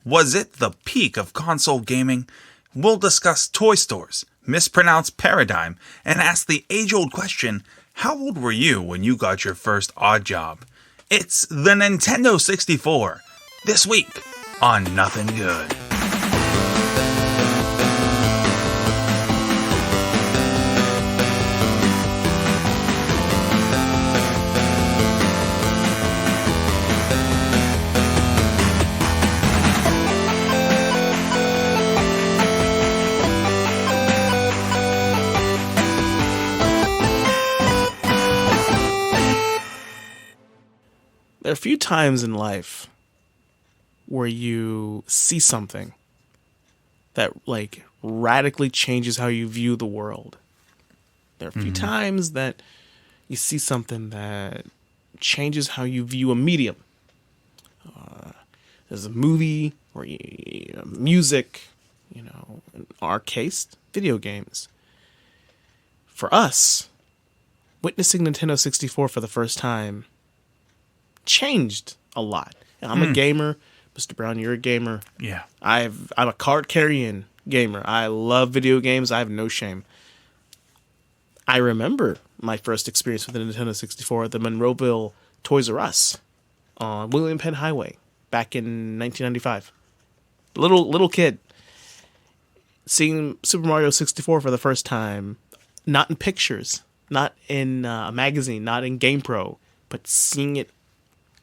Was it the peak of console gaming? We'll discuss toy stores, mispronounced paradigm, and ask the age-old question, how old were you when you got your first odd job? It's the Nintendo 64, this week on Nothing Good. There are a few times in life where you see something that radically changes how you view the world. There are a few times that you see something that changes how you view a medium. There's a movie or music, in our case, video games. For us, witnessing Nintendo 64 for the first time changed a lot. And I'm a gamer. Mr. Brown, you're a gamer. Yeah. I'm a card-carrying gamer. I love video games. I have no shame. I remember my first experience with the Nintendo 64 at the Monroeville Toys R Us on William Penn Highway back in 1995. Little kid. Seeing Super Mario 64 for the first time, not in pictures, not in a magazine, not in GamePro, but seeing it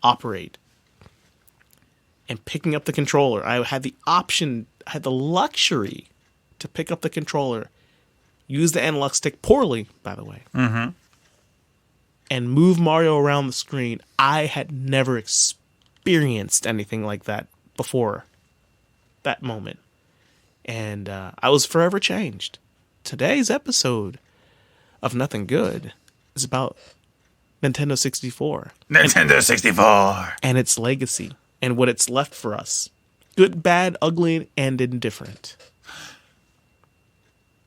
operate and picking up the controller. I had the option, I had the luxury to pick up the controller, use the analog stick poorly, by the way, and move Mario around the screen. I had never experienced anything like that before that moment. And I was forever changed. Today's episode of Nothing Good is about Nintendo 64. Nintendo 64! And its legacy. And what it's left for us. Good, bad, ugly, and indifferent.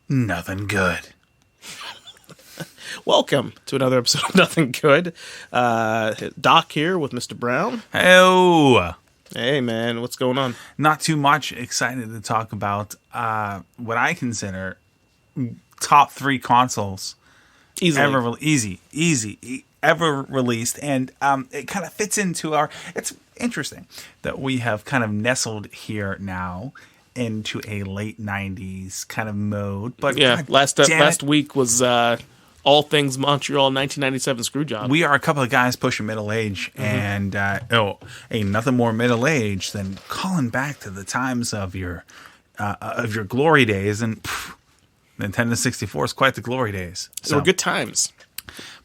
Nothing good. Welcome to another episode of Nothing Good. Doc here with Mr. Brown. Hello! Hey, man. What's going on? Not too much. Excited to talk about what I consider top 3 consoles ever released, and it kind of fits into it's interesting that we have kind of nestled here now into a late 90s kind of mode. But yeah, last week was all things Montreal 1997 Screwjob. We are a couple of guys pushing middle age, and ain't nothing more middle age than calling back to the times of your glory days, and Nintendo 64 is quite the glory days. So they were good times.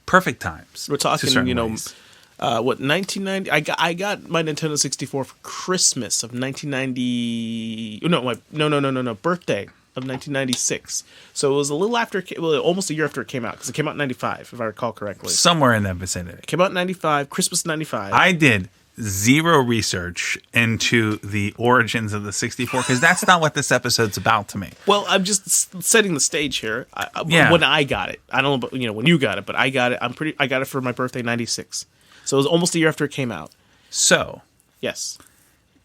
Perfect times. We're talking, 1990. I got my Nintendo 64 for Christmas of 1990. No, birthday of 1996. So it was a little after, almost a year after it came out, because it came out in 95, if I recall correctly. Somewhere in that vicinity. It came out in 95, Christmas 95. I did zero research into the origins of the 64, because that's not what this episode's about to me. Well, I'm just setting the stage here. When I got it, I don't know, about, when you got it, but I got it. I got it for my birthday, 96. So it was almost a year after it came out. So, yes.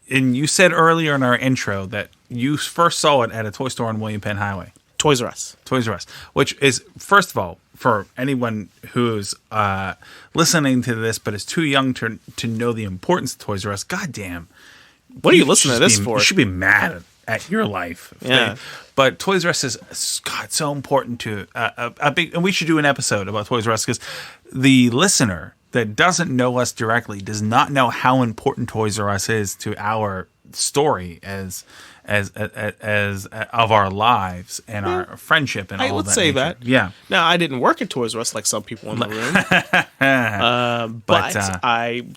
And you said earlier in our intro that you first saw it at a toy store on William Penn Highway. Toys R Us. Which is, first of all, for anyone who's listening to this but is too young to know the importance of Toys R Us, goddamn. What are you listening to this for? You should be mad at your life. Yeah. But Toys R Us is, so important to a big, and we should do an episode about Toys R Us, because the listener that doesn't know us directly does not know how important Toys R Us is to our story as of our lives and our friendship and all that. I would say nature. that. Yeah. Now, I didn't work at Toys R Us like some people in the room. But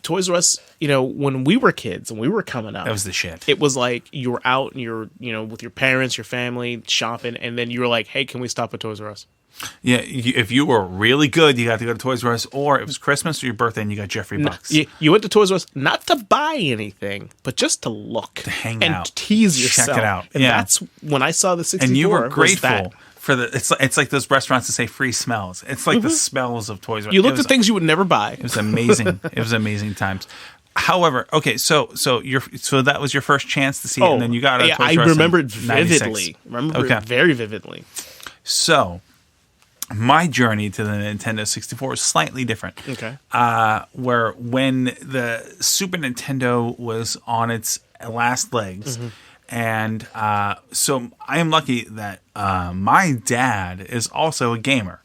Toys R Us, when we were kids and we were coming up, that was the shit. It was like you were out and you're, with your parents, your family, shopping, and then you were like, hey, can we stop at Toys R Us? Yeah, if you were really good, you got to go to Toys R Us, or it was Christmas or your birthday and you got Jeffrey Bucks. You went to Toys R Us not to buy anything, but just to look. To hang and out. Tease yourself. Check it out. And that's when I saw the 64. And you were grateful for the. It's like those restaurants that say free smells. It's like the smells of Toys R Us. You looked at things you would never buy. It was amazing. It was amazing times. However, okay, so that was your first chance to see it, and then you got it. I remember it vividly. 96. Remember it very vividly. So, my journey to the Nintendo 64 is slightly different. Okay. Where when the Super Nintendo was on its last legs, and so I am lucky that my dad is also a gamer.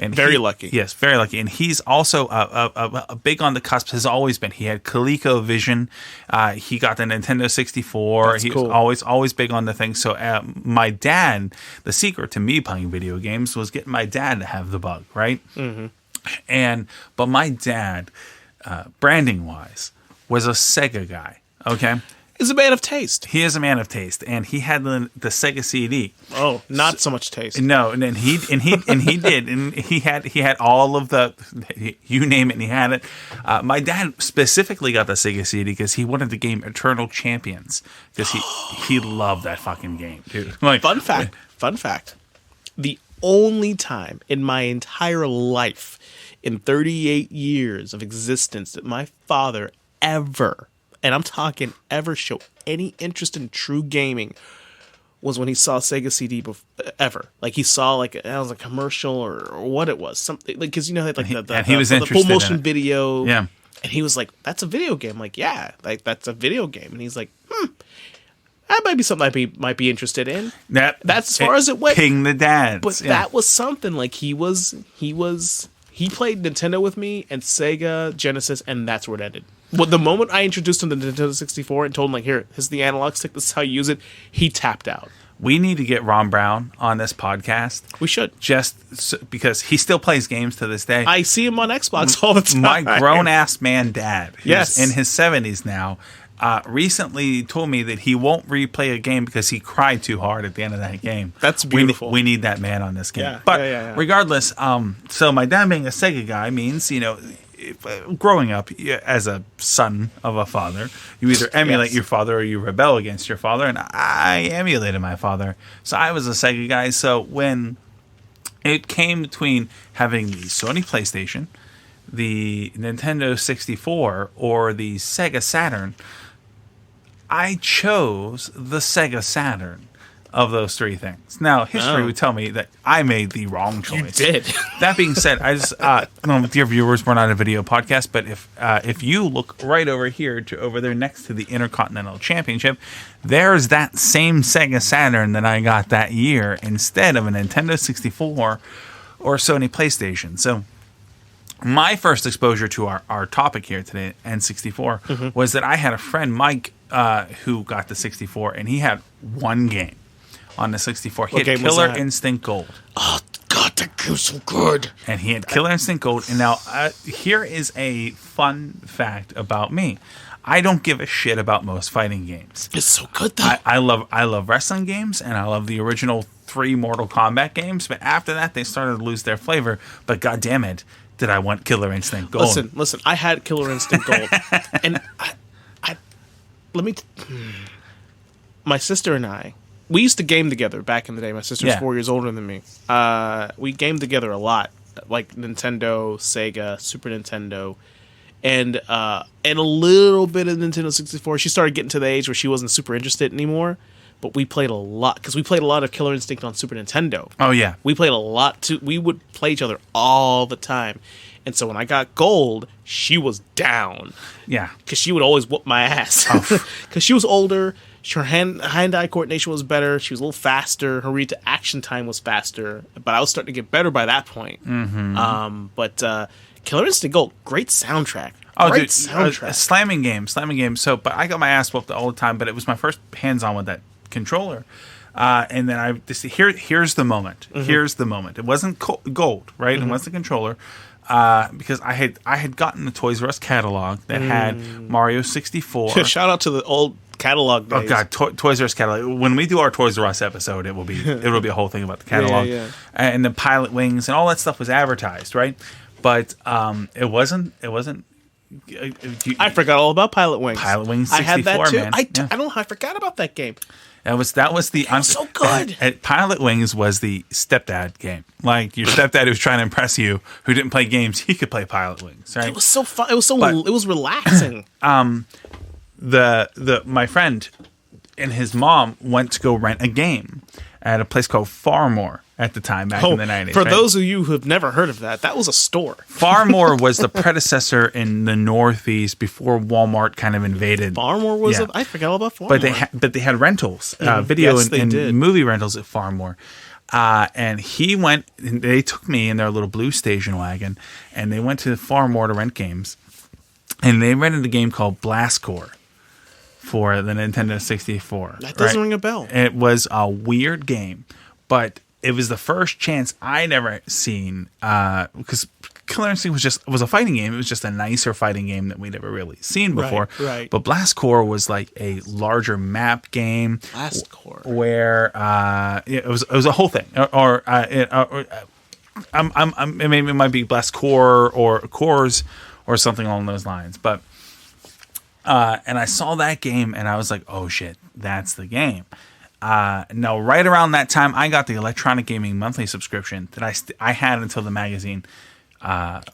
And very lucky. Yes, very lucky. And he's also a big on the cusp, has always been. He had ColecoVision. He got the Nintendo 64. That's he cool. was always big on the thing. So my dad, the secret to me playing video games was getting my dad to have the bug, right? Mm-hmm. But my dad, branding-wise, was a Sega guy, okay? He's a man of taste. He is a man of taste, and he had the Sega CD. Oh, not so much taste. No, and he did, and he had all of the, you name it, and he had it. My dad specifically got the Sega CD because he wanted the game Eternal Champions because he loved that fucking game, dude. Like, Fun fact. The only time in my entire life, in 38 years of existence, that my father ever, and I'm talking ever, show any interest in true gaming was when he saw Sega CD ever. Like he saw like it was a commercial or what it was, something like, because you know like the full motion video. Yeah, and he was like, "That's a video game." I'm like, yeah, like that's a video game. And he's like, that might be something I might be interested in. That's as far as it went. King the dads, but that was something. Like he played Nintendo with me and Sega Genesis, and that's where it ended. Well, the moment I introduced him to the Nintendo 64 and told him, like, here, here's the analog stick, this is how you use it, he tapped out. We need to get Ron Brown on this podcast. We should. Because he still plays games to this day. I see him on Xbox all the time. My grown-ass man dad, who's yes, in his 70s now, recently told me that he won't replay a game because he cried too hard at the end of that game. That's beautiful. We need that man on this game. Yeah, but yeah. regardless, so my dad being a Sega guy means, growing up as a son of a father, you either emulate your father or you rebel against your father, and I emulated my father. So I was a Sega guy. So when it came between having the Sony PlayStation, the Nintendo 64, or the Sega Saturn, I chose the Sega Saturn of those three things. Now, history would tell me that I made the wrong choice. You did. That being said, I just, dear viewers, we're not a video podcast, but if you look right over here to over there next to the Intercontinental Championship, there's that same Sega Saturn that I got that year instead of a Nintendo 64 or Sony PlayStation. So my first exposure to our topic here today, N64, was that I had a friend, Mike, who got the 64, and he had one game on the 64. He had Killer Instinct Gold. Oh, God, that game's so good. And he had Killer Instinct Gold. And now, here is a fun fact about me. I don't give a shit about most fighting games. It's so good, though. I love wrestling games, and I love the original 3 Mortal Kombat games. But after that, they started to lose their flavor. But God damn it, did I want Killer Instinct Gold. Listen, I had Killer Instinct Gold. And my sister and I, we used to game together back in the day. My sister's 4 years older than me. We gamed together a lot, like Nintendo, Sega, Super Nintendo, and a little bit of Nintendo 64. She started getting to the age where she wasn't super interested anymore, but we played a lot, because we played a lot of Killer Instinct on Super Nintendo. Oh, yeah. We played a lot, too. We would play each other all the time. And so when I got gold, she was down. Yeah. Because she would always whoop my ass. Because she was older. Her hand-eye coordination was better. She was a little faster. Her read-to-action time was faster. But I was starting to get better by that point. But Killer Instinct Gold, great soundtrack. Oh, great dude, soundtrack. Slamming game. So, but I got my ass whooped all the time. But it was my first hands-on with that controller. And then here's the moment. Here's the moment. It wasn't gold, right? It wasn't the controller. Because I had gotten the Toys R Us catalog that had Mario 64. Shout out to the old catalog days. Oh God, Toys R Us catalog. When we do our Toys R Us episode, it will be a whole thing about the catalog. Yeah. And the Pilotwings and all that stuff was advertised, right? But it wasn't. I forgot all about Pilotwings. Pilotwings 64, I had that too. man. I don't know how I forgot about that game. That was the so good. And Pilotwings was the stepdad game. Like your stepdad who was trying to impress you, who didn't play games, he could play Pilotwings, right? It was so fun. It was relaxing. My friend and his mom went to go rent a game at a place called Farmore at the time back in the 90s. For right? those of you who have never heard of that was a store. Farmore was the predecessor in the Northeast before Walmart kind of invaded. Farmore was I forgot all about Farmore. But they had rentals, video Yes, and movie rentals at Farmore. And he went, and they took me in their little blue station wagon, and they went to Farmore to rent games. And they rented a game called Blast Corps for the Nintendo 64. That doesn't ring a bell. It was a weird game, but it was the first chance I'd ever seen, because Killer Instinct was a fighting game. It was just a nicer fighting game that we'd ever really seen before. Right. But Blast Corps was like a larger map game. Blast Corps, where it was a whole thing, it might be Blast Corps or Cores or something along those lines. But and I saw that game and I was like, oh shit, that's the game. Now, right around that time, I got the Electronic Gaming monthly subscription that I had until the magazine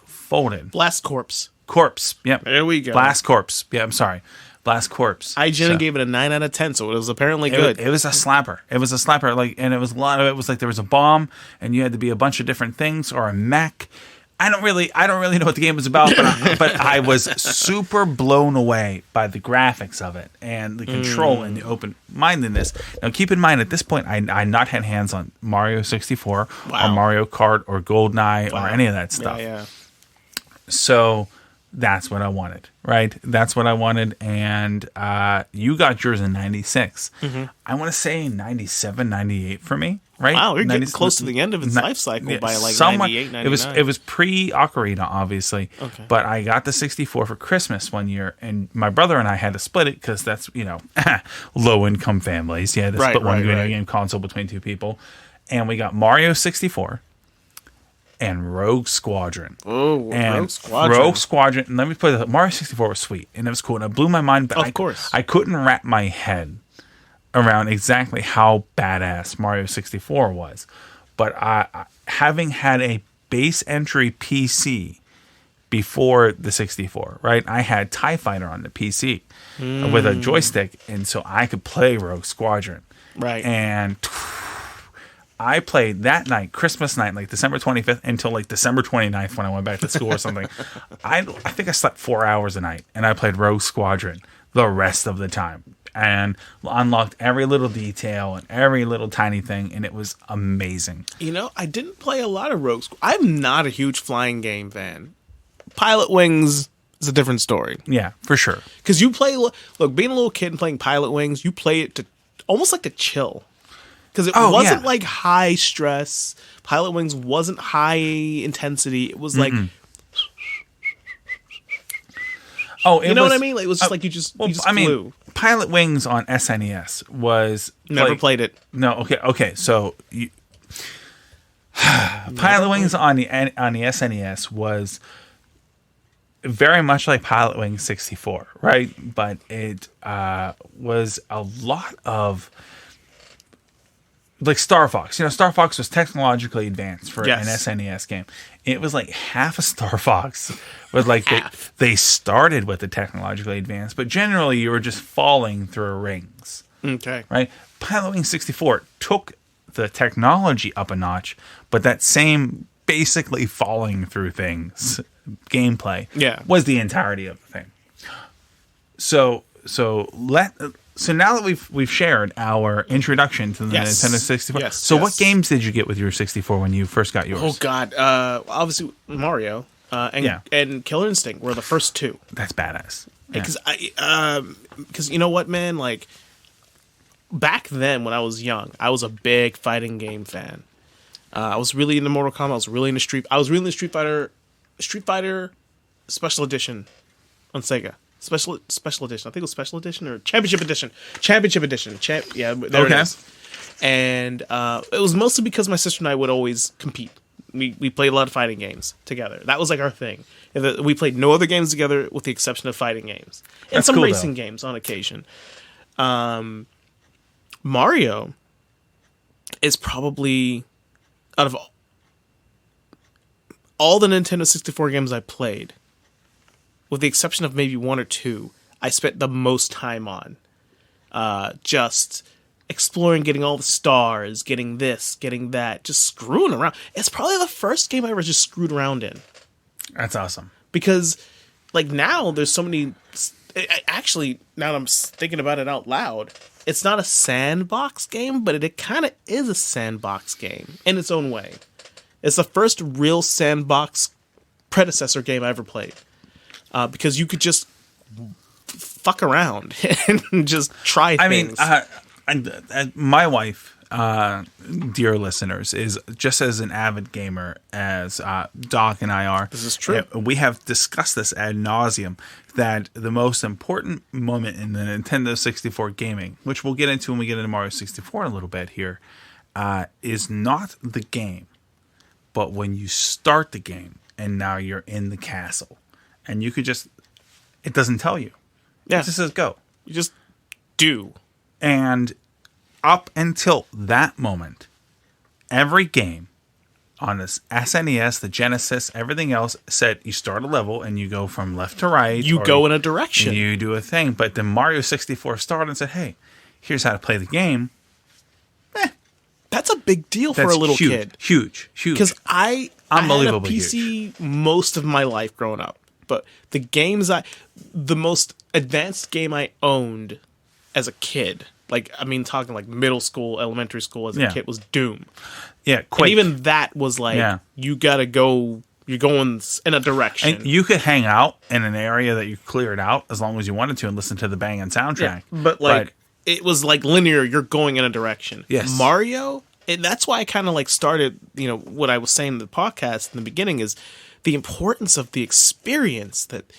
folded. Blast Corps. Corpse. Yep. There we go. Blast Corpse. Yeah, I'm sorry. Blast Corpse. IGN gave it a 9 out of 10, so it was apparently good. It was a slapper. It was a slapper. Like, and it was a lot of it was like there was a bomb, and you had to be a bunch of different things or a mech. I don't really know what the game was about, but I was super blown away by the graphics of it and the control and the open-mindedness. Now, keep in mind, at this point, I not had hands on Mario 64 or Mario Kart or GoldenEye or any of that stuff. Yeah. So that's what I wanted, right? That's what I wanted, and you got yours in 96. Mm-hmm. I want to say 97, 98 for me. Right? Wow, you're getting close to the end of its life cycle by like 98, 99. It was pre-Ocarina, obviously. Okay. But I got the 64 for Christmas one year, and my brother and I had to split it because that's, low-income families. You had to split one video game console between two people. And we got Mario 64 and Rogue Squadron. Oh, and Rogue Squadron. Rogue Squadron. And let me put it, Mario 64 was sweet, and it was cool, and it blew my mind. But of course. I couldn't wrap my head around exactly how badass Mario 64 was. But having had a base entry PC before the 64, right? I had TIE Fighter on the PC with a joystick, and so I could play Rogue Squadron. Right. And I played that night, Christmas night, like December 25th until like December 29th when I went back to school or something. I think I slept 4 hours a night, and I played Rogue Squadron the rest of the time. And unlocked every little detail and every little tiny thing, and it was amazing. I didn't play a lot of Rogue Squadron. I'm not a huge flying game fan. Pilotwings is a different story. Yeah, for sure. Because you play, look, being a little kid and playing Pilotwings, you play it to almost like to chill. Because it wasn't like high stress. Pilotwings wasn't high intensity. It was like... Oh, you know what I mean? Like, it was just like you just flew. Pilotwings on SNES was never played it. No, okay. So Pilotwings on the SNES was very much like Pilotwings 64, right? But it was a lot of like Star Fox. Star Fox was technologically advanced for an SNES game. It was like half a Star Fox. With like they started with the technologically advanced, but generally you were just falling through rings. Okay. Right? Pilotwings 64 took the technology up a notch, but that same basically falling through things gameplay was the entirety of the thing. So now that we've shared our introduction to the Nintendo 64. So what games did you get with your 64 when you first got yours? Oh God, obviously Mario and Killer Instinct were the first two. That's badass. Because you know what, man, like back then when I was young, I was a big fighting game fan. I was really into Mortal Kombat. I was really into Street Fighter Special Edition on Sega. Special edition. I think it was special edition or championship edition. There it is. And it was mostly because my sister and I would always compete. We played a lot of fighting games together. That was like our thing. We played no other games together with the exception of fighting games and some racing games on occasion. Mario is probably, out of all the Nintendo 64 games I played, with the exception of maybe one or two, I spent the most time on. Just exploring, getting all the stars, getting this, getting that, just screwing around. It's probably the first game I ever just screwed around in. That's awesome. Because, like, now there's so many... Actually, now that I'm thinking about it out loud, it's not a sandbox game, but it kind of is a sandbox game in its own way. It's the first real sandbox predecessor game I ever played. Because you could just fuck around and just try things. I mean, my wife, dear listeners, is just as an avid gamer as Doc and I are. This is true. We have discussed this ad nauseum, that the most important moment in the Nintendo 64 gaming, which we'll get into when we get into Mario 64 in a little bit here, is not the game, but when you start the game and now you're in the castle. And you could just... It doesn't tell you. Yeah. It just says go. You just do. And up until that moment, every game on this SNES, the Genesis, everything else said you start a level and you go from left to right. You go in a direction. You do a thing. But then Mario 64 started and said, hey, here's how to play the game. That's a big deal for a little kid. Huge. Because I had a PC huge. most of my life growing up. But the most advanced game I owned as a kid, talking like middle school, elementary school as a kid, was Doom. Yeah, Quake. And even that was like, you gotta go, you're going in a direction. And you could hang out in an area that you cleared out as long as you wanted to and listen to the banging soundtrack. Yeah, but it was like linear, you're going in a direction. Yes. Mario, and that's why I kind of started, what I was saying in the podcast in the beginning is the importance of the experience. That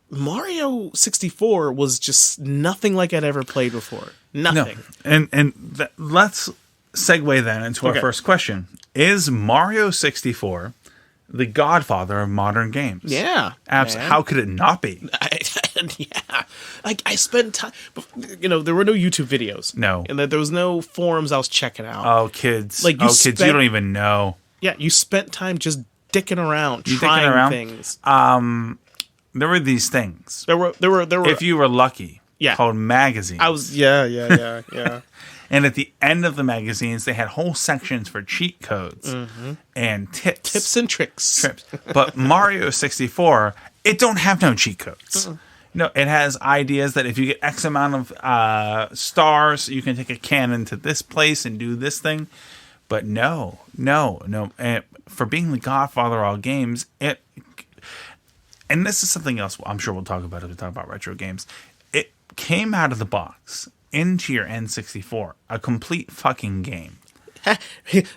Mario 64 was just nothing like I'd ever played before. Nothing. No. And let's segue then into our first question. Is Mario 64 the Godfather of modern games? Yeah. Absolutely. How could it not be? Yeah. I spent time... there were no YouTube videos. No. And there was no forums I was checking out. Oh, kids. You don't even know. Yeah, you spent time just dicking around, trying things. There were these things. There were. If you were lucky, called magazines. Yeah. And at the end of the magazines, they had whole sections for cheat codes and tips and tricks. But Mario 64, it don't have no cheat codes. No, it has ideas that if you get X amount of stars, you can take a cannon to this place and do this thing. But no. And for being the Godfather of all games, and this is something else I'm sure we'll talk about as we talk about retro games. It came out of the box into your N64, a complete fucking game.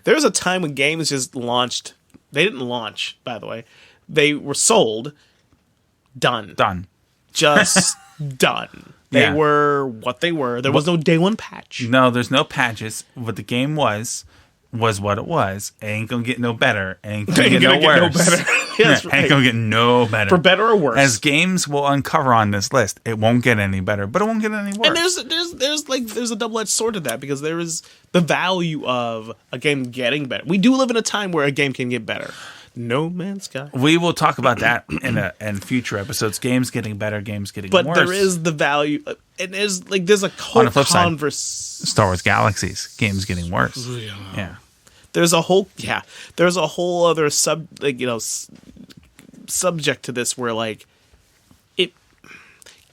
There was a time when games just launched. They didn't launch, by the way. They were sold. Done. Just done. They were what they were. There was no day one patch. No, there's no patches. What the game was what it was. It ain't gonna get no better. It ain't gonna get no worse. Yes, right. Ain't gonna get no better. For better or worse. As games will uncover on this list, it won't get any better, but it won't get any worse. And there's a double-edged sword to that, because there is the value of a game getting better. We do live in a time where a game can get better. No Man's Sky. We will talk about that in future episodes. Games getting better, games getting worse. But there is the value. There's a whole converse. Star Wars Galaxies, games getting worse. Yeah. There's a whole other subject to this where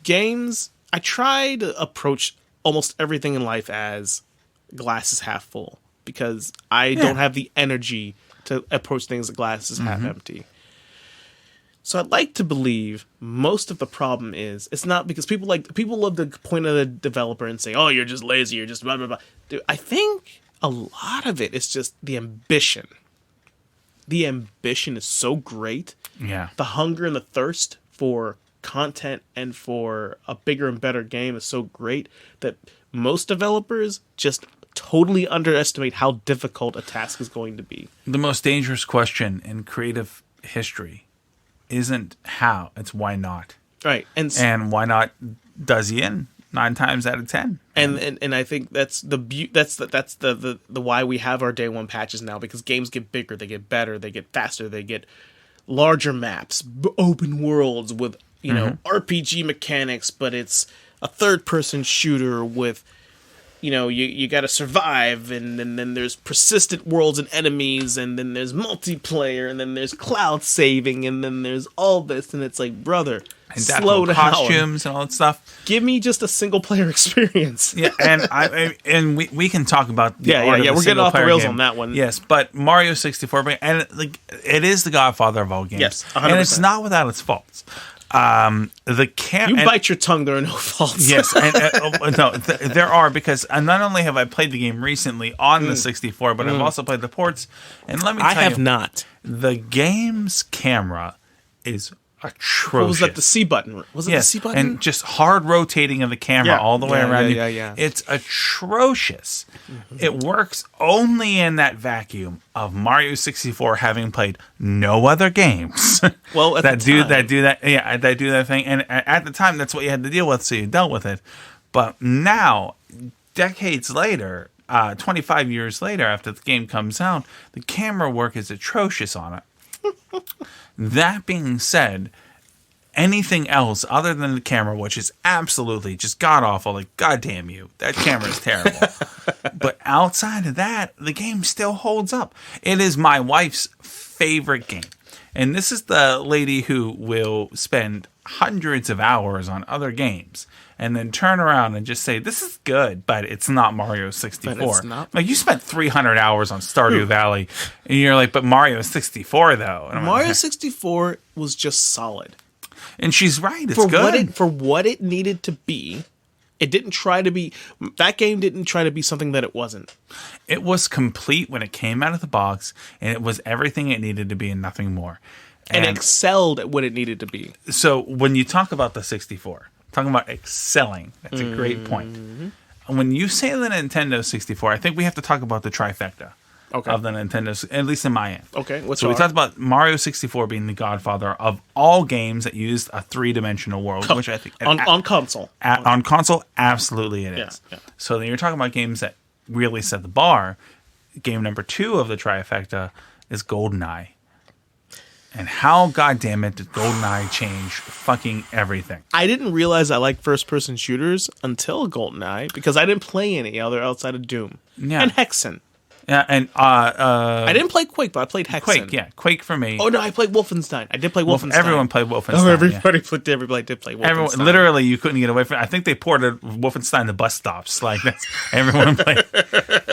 games. I try to approach almost everything in life as glass is half full, because I don't have the energy to approach things as glass is half empty. So I'd like to believe most of the problem is it's not because people love to point at the developer and say, "Oh, you're just lazy, you're just blah blah blah." Dude, I think a lot of it is just the ambition. The ambition is so great. Yeah. The hunger and the thirst for content and for a bigger and better game is so great that most developers just totally underestimate how difficult a task is going to be. The most dangerous question in creative history isn't how, it's why not. Right. And why not does you in. 9 times out of 10. And I think that's the why we have our day one patches now, because games get bigger, they get better, they get faster, they get larger maps, open worlds with RPG mechanics, but it's a third person shooter with you got to survive, and then there's persistent worlds and enemies, and then there's multiplayer, and then there's cloud saving, and then there's all this, and it's like, brother, And slow down. costumes and all that stuff. Give me just a single player experience. Yeah, and we can talk about the art of we're getting off the single-player rails game. on that one. Yes, but Mario 64, and it is the Godfather of all games. Yes, 100%. And it's not without its faults. You bite your tongue, there are no faults. Yes, there are, because not only have I played the game recently on the 64, but I've also played the ports. And let me tell you, I have not. The game's camera is atrocious. What was that, the C button? Was it the C button? And just hard rotating of the camera all the way around you. Yeah. It's atrocious. It works only in that vacuum of Mario 64 having played no other games. Well, that do that thing. And at the time, that's what you had to deal with, so you dealt with it. But now, decades later, 25 years later, after the game comes out, the camera work is atrocious on it. That being said, anything else other than the camera, which is absolutely just god-awful, like, goddamn you, that camera is terrible. But outside of that, the game still holds up. It is my wife's favorite game. And this is the lady who will spend hundreds of hours on other games and then turn around and just say, this is good, but it's not Mario 64. But it's not. Like, you spent 300 hours on Stardew Valley, and you're like, but Mario 64, though. And Mario 64 was just solid. And she's right, it's good. For what it needed to be, it didn't try to be... That game didn't try to be something that it wasn't. It was complete when it came out of the box, and it was everything it needed to be and nothing more. And excelled at what it needed to be. So when you talk about the 64, talking about excelling, that's a great point. When you say the Nintendo 64, I think we have to talk about the trifecta of the Nintendo, at least in my end. Okay, so we talked about Mario 64 being the godfather of all games that used a three-dimensional world, which I think... On console. On console, absolutely it is. Yeah. So then you're talking about games that really set the bar. Game number 2 of the trifecta is GoldenEye. And how, goddammit, did GoldenEye change fucking everything? I didn't realize I liked first-person shooters until GoldenEye, because I didn't play any other outside of Doom. Yeah. And Hexen. Yeah, and I didn't play Quake, but I played Hexen. Quake, yeah, Quake for me. Oh no, I played Wolfenstein. I did play Wolfenstein. Everyone played Wolfenstein. Oh, everybody did play Wolfenstein. Everyone, literally, you couldn't get away from it. I think they ported Wolfenstein to bus stops. Like, that's everyone played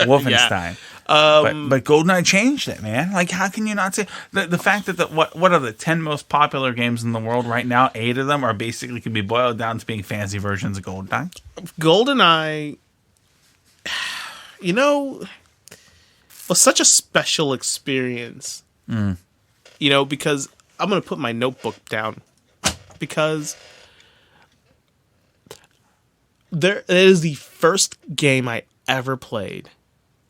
Wolfenstein. But GoldenEye changed it, man. Like, how can you not say the fact that what are the 10 most popular games in the world right now? 8 of them are basically can be boiled down to being fancy versions of GoldenEye. GoldenEye, was such a special experience. Because I'm going to put my notebook down, because it is the first game I ever played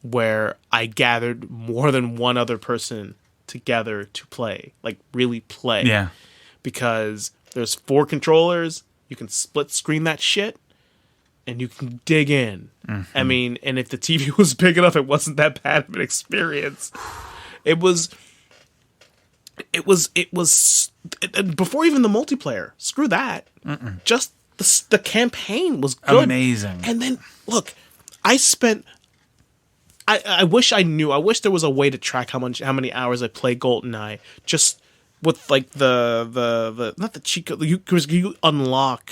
where I gathered more than one other person together to play, like really play. Yeah. Because there's 4 controllers, you can split screen that shit, and you can dig in. I mean, and if the TV was big enough, it wasn't that bad of an experience. It was before even the multiplayer. Screw that. Just the campaign was good. Amazing. And then, look, I wish I knew. I wish there was a way to track how many hours I played GoldenEye. Just with like the not the cheat code. You unlock.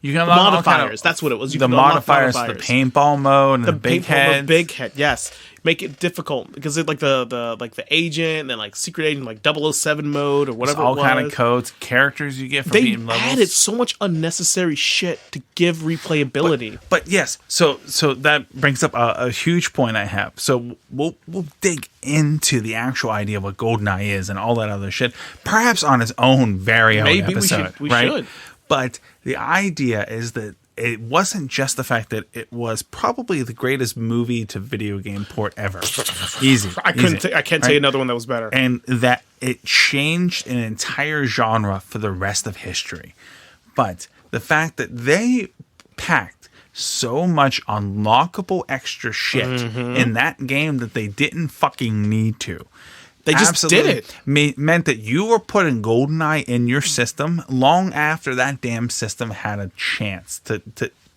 You can unlock modifiers. That's what it was. The modifiers, the paintball mode, and the big head. The big head, yes. Make it difficult because it like the agent and then like secret agent like 007 mode or whatever. All kind of codes, characters you get from beating levels. They added so much unnecessary shit to give replayability. But yes, so that brings up a huge point I have. So we'll dig into the actual idea of what GoldenEye is and all that other shit, perhaps on its own very own episode. We should. But the idea is that it wasn't just the fact that it was probably the greatest movie to video game port ever. Easy. I can't tell you another one that was better. And that it changed an entire genre for the rest of history. But the fact that they packed so much unlockable extra shit in that game that they didn't fucking need to. They just did it. Meant that you were putting GoldenEye in your system long after that damn system had a chance to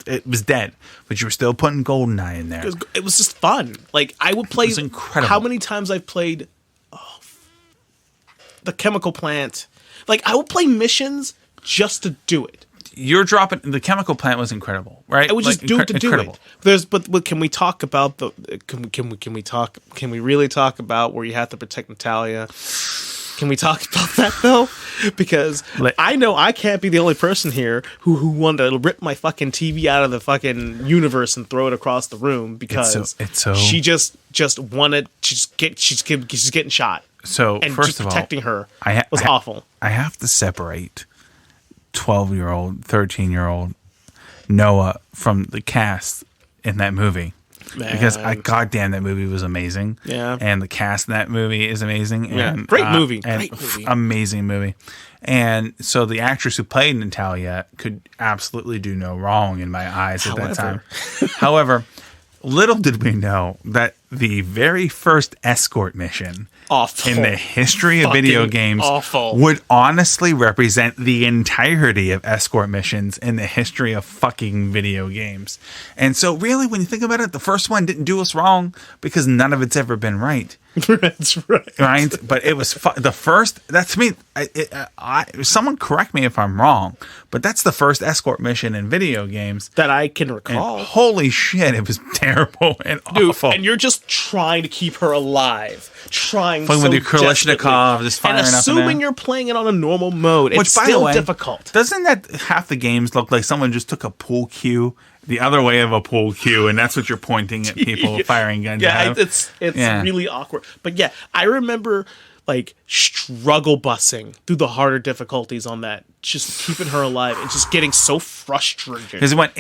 it was dead, but you were still putting GoldenEye in there. It was just fun. Like, I would play. It was incredible. How many times I've played the chemical plant? Like, I would play missions just to do it. You're dropping the chemical plant was incredible, right? I would just do it to incredible. do it. But can we talk about the? Can we really talk about where you have to protect Natalia? Can we talk about that though? Because I know I can't be the only person here who wanted to rip my fucking TV out of the fucking universe and throw it across the room because it's so she just wanted she's getting shot. So and first just of all, protecting her was awful. I have to separate 12-year-old, 13-year-old Noah from the cast in that movie. Man. Because goddamn, that movie was amazing. Yeah. And the cast in that movie is amazing. Yeah. And, Great movie. Great movie. Amazing movie. And so the actress who played Natalia could absolutely do no wrong in my eyes at that time. However, little did we know that the very first escort mission in the history of video games would honestly represent the entirety of escort missions in the history of fucking video games. And so really, when you think about it, the first one didn't do us wrong because none of it's ever been right. That's right. Right? But it was the first, that's me. Someone correct me if I'm wrong, but that's the first escort mission in video games that I can recall. And holy shit, it was terrible and awful. And you're just trying to keep her alive. Playing with your Kalashnikov, just firing and assuming you're playing it on a normal mode, it's still difficult. Doesn't that half the games look like someone just took a pool cue the other way of a pool cue, and that's what you're pointing at people firing guns at? Yeah, it's really awkward. But yeah, I remember like struggle bussing through the harder difficulties on that, just keeping her alive and just getting so frustrated. Because it went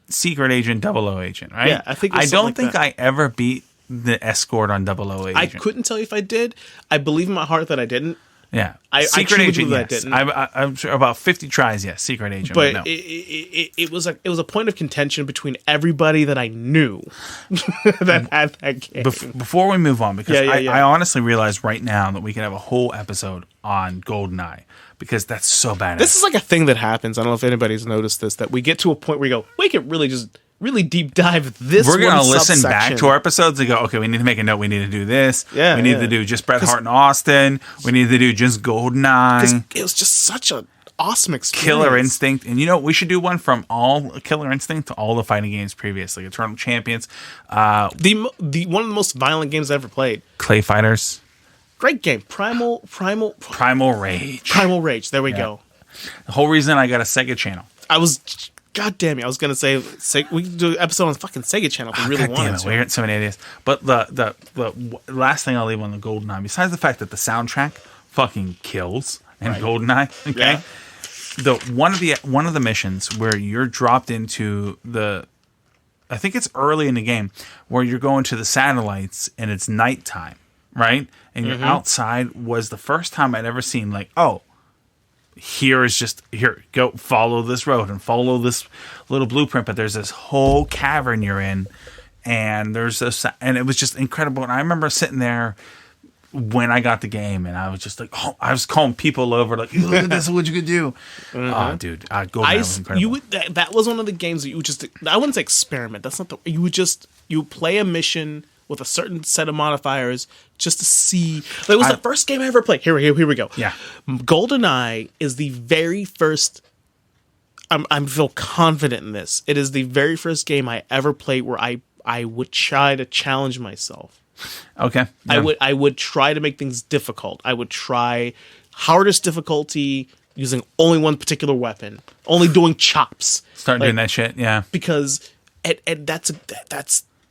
secret agent, 00 agent, right? Yeah, I think I don't think I ever beat the escort on 00 agent. I couldn't tell you if I did. I believe in my heart that I didn't. Yeah, Secret Agent. Yes. I didn't. I'm sure about 50 tries. Yes, Secret Agent. But no. it was a point of contention between everybody that I knew that had that game. Before we move on, because I honestly realize right now that we could have a whole episode on GoldenEye because that's so badass. This is like a thing that happens. I don't know if anybody's noticed this. That we get to a point where we could really deep dive this. We're going to listen back to our episodes and go, okay, we need to make a note. We need to do this. Yeah, we need to do just Bret Hart and Austin. We need to do just GoldenEye. It was just such an awesome experience. Killer Instinct. And we should do one from all Killer Instinct to all the fighting games previously. Eternal Champions. The one of the most violent games I ever played. Clay Fighters. Great game. Primal Rage. Primal Rage. There we go. The whole reason I got a Sega channel. God damn it! I was gonna say we can do an episode on the fucking Sega channel if we really wanted to. We're getting so many ideas. But the last thing I'll leave on the GoldenEye, besides the fact that the soundtrack fucking kills in GoldenEye, okay? Yeah. One of the missions where you're dropped into I think it's early in the game where you're going to the satellites and it's nighttime, right? And you're outside was the first time I'd ever seen here, go follow this road and follow this little blueprint. But there's this whole cavern you're in, and and it was just incredible. And I remember sitting there when I got the game, and I was just like, I was calling people over, like, look at this, what you could do. Oh, dude, GoldenEye was incredible. That was one of the games that you would just, I wouldn't say experiment. That's not you play a mission with a certain set of modifiers just to see. It was the first game I ever played. Here we go. Yeah. GoldenEye is the very first. I feel confident in this. It is the very first game I ever played where I would try to challenge myself. Okay. Yeah. I would try to make things difficult. I would try hardest difficulty using only one particular weapon, only doing chops. Start doing that shit. Yeah. Because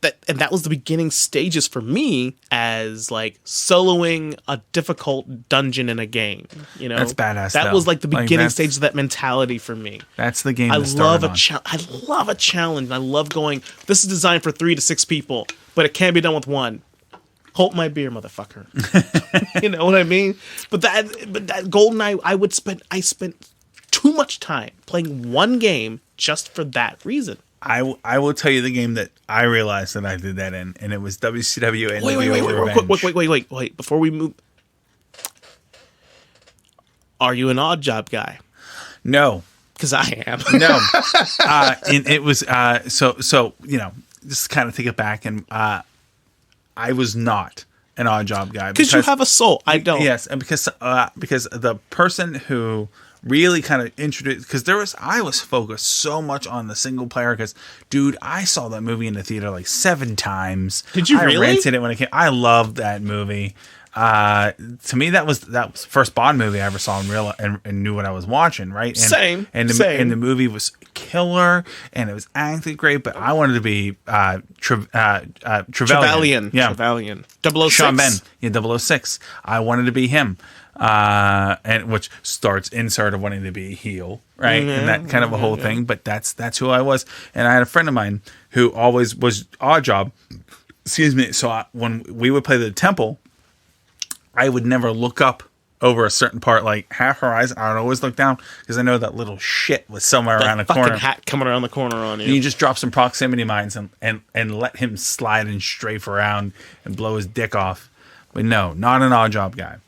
that was the beginning stages for me as soloing a difficult dungeon in a game. That's badass. That was the beginning stage of that mentality for me. That's the game. I love a challenge. I love going. This is designed for 3 to 6 people, but it can't be done with one. Hold my beer, motherfucker. You know what I mean? But that GoldenEye, I spent too much time playing one game just for that reason. I will tell you the game that I realized that I did that in, and it was WCW NWO Wait. Before we move, are you an odd job guy? No, because I am. No, and it was so just kind of take it back, and I was not an odd job guy because you have a soul. I don't. Yes, and because the person who really kind of introduced, because I was focused so much on the single player, because dude, I saw that movie in the theater like 7 times. Did you really? I rented it when it came. I loved that movie. To me, that was the first Bond movie I ever saw in real and knew what I was watching. Right, Same. And the movie was killer, and it was acted great. But I wanted to be Trevelyan. Yeah, Trevelyan. 006. Sean Ben. Yeah, 006. I wanted to be him. And which starts insert of wanting to be a heel, right? And that kind of a whole thing. But that's who I was. And I had a friend of mine who always was odd job. Excuse me. So when we would play the temple, I would never look up over a certain part, like half horizon. I would always look down because I know that little shit was somewhere around the corner. Hat coming around the corner on you. And you just drop some proximity mines and let him slide and strafe around and blow his dick off. But no, not an odd job guy.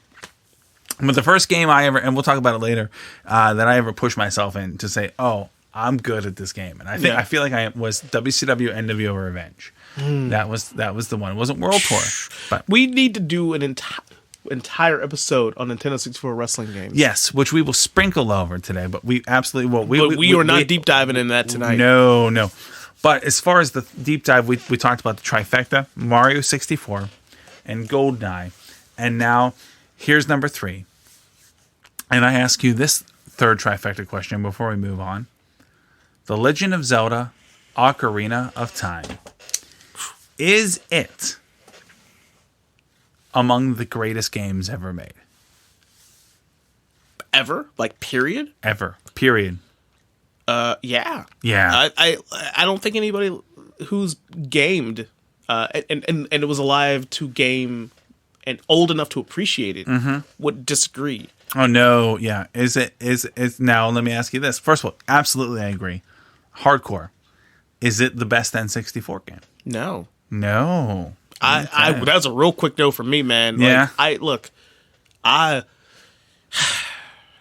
But the first game I ever, and we'll talk about it later, that I ever pushed myself in to say, oh, I'm good at this game. And I feel like I was WCW NWO Revenge. That was the one. It wasn't World Tour. But we need to do an entire episode on Nintendo 64 wrestling games. Yes, which we will sprinkle over today, but we absolutely will. We are not deep diving in that tonight. No. But as far as the deep dive, we talked about the trifecta, Mario 64, and GoldenEye. And now, here's number 3. And I ask you this third trifecta question before we move on. The Legend of Zelda Ocarina of Time. Is it among the greatest games ever made? Ever? Like, period? Ever. Period. Yeah. Yeah. I don't think anybody who's gamed and it was alive to game and old enough to appreciate it would disagree. Oh no, yeah. Is now let me ask you this. First of all, absolutely I agree. Hardcore. Is it the best N64 game? No. Okay. That's a real quick no for me, man. Yeah. Like, I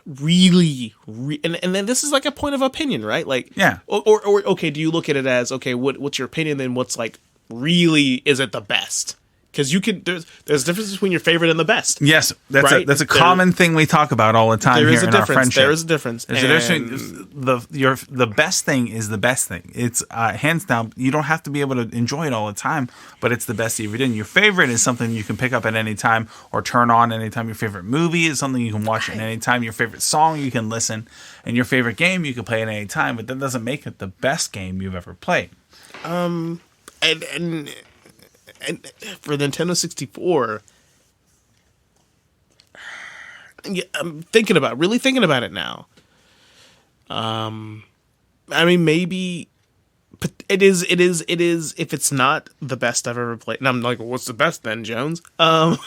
really and then this is like a point of opinion, right? Like, yeah. Or okay, do you look at it as, okay, what's your opinion, then what's like really is it the best? Because you can there's a difference between your favorite and the best. Yes, that's a common thing we talk about all the time here in our friendship. There is a difference. There's a difference. The best thing is the best thing. It's hands down. You don't have to be able to enjoy it all the time, but it's the best you've ever done. Your favorite is something you can pick up at any time or turn on anytime. Your favorite movie is something you can watch at any time. Your favorite song you can listen, and your favorite game you can play at any time. But that doesn't make it the best game you've ever played. And for Nintendo 64, I'm really thinking about it now. I mean, maybe, but it is. If it's not the best I've ever played, and I'm like, what's the best then, Jones? There's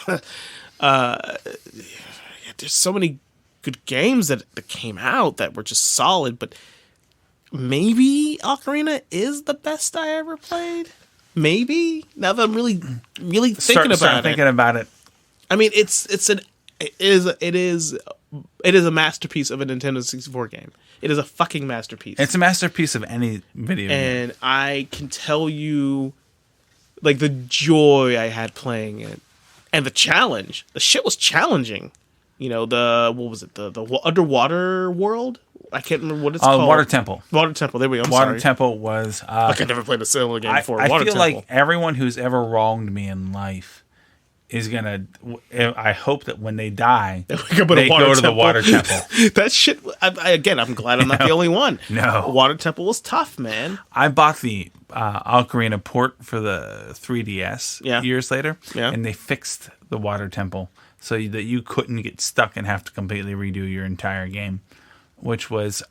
so many good games that came out that were just solid, but maybe Ocarina is the best I ever played. Maybe now that I'm really thinking about it. I mean, it is a masterpiece of a Nintendo 64 game. It is a fucking masterpiece. It's a masterpiece of any video game. And I can tell you, like, the joy I had playing it, and the challenge. The shit was challenging. You know, what was it? The underwater world. I can't remember what it's called. Water Temple. Water Temple. There we go. Water Temple was. Like, I never played a Zelda game before. I Water feel Temple. like everyone who's ever wronged me in life is gonna. I hope that when they die, they go to the Water Temple. That shit. Again, I'm glad I'm not the only one. No, Water Temple was tough, man. I bought the Ocarina port for the 3DS years later, and they fixed the Water Temple so that you couldn't get stuck and have to completely redo your entire game. Which was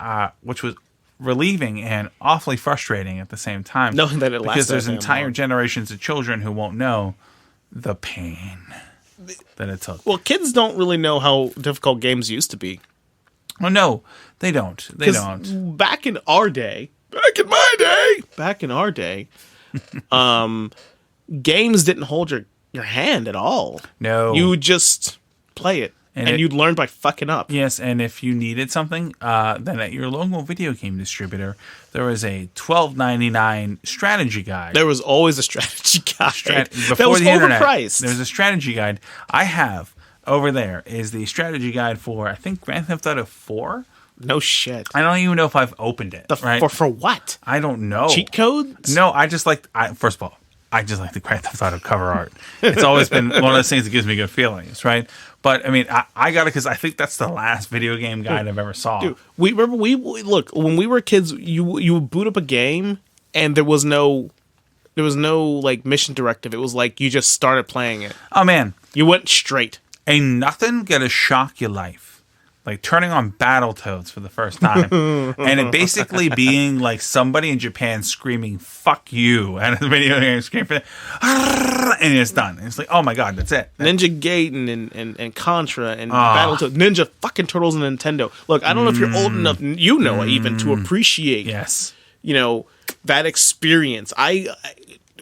relieving and awfully frustrating at the same time. Knowing that it lasts because there's entire generations of children who won't know the pain that it took. Well, kids don't really know how difficult games used to be. Oh no, they don't. They don't. Back in our day, Back in my day. Back in our day. Games didn't hold your hand at all. No. You would just play it. And you'd learn by fucking up. Yes, and if you needed something, then at your local video game distributor, there was a $12.99 strategy guide. There was always a strategy guide. Before that was the internet, overpriced. there was a strategy guide. I have over there is the strategy guide for, I think, Grand Theft Auto 4. No shit. I don't even know if I've opened it. Right? For what? I don't know. Cheat codes? No, I just like. First of all, I just like the Grand Theft Auto cover art. It's always been one of those things that gives me good feelings, right? But I mean, I got it because I think that's the last video game guide I've ever saw. Dude, we look when we were kids. You would boot up a game and there was no like mission directive. It was like you just started playing it. Oh man, you went straight. Ain't nothing gonna shock your life like turning on Battletoads for the first time and it basically being like somebody in Japan screaming "fuck you" at a video game screen for and it's done. It's like, oh my god, that's it. Ninja Gaiden and Contra and Battletoads, Ninja fucking Turtles and Nintendo. Look, I don't know if you're old enough, even to appreciate, that experience.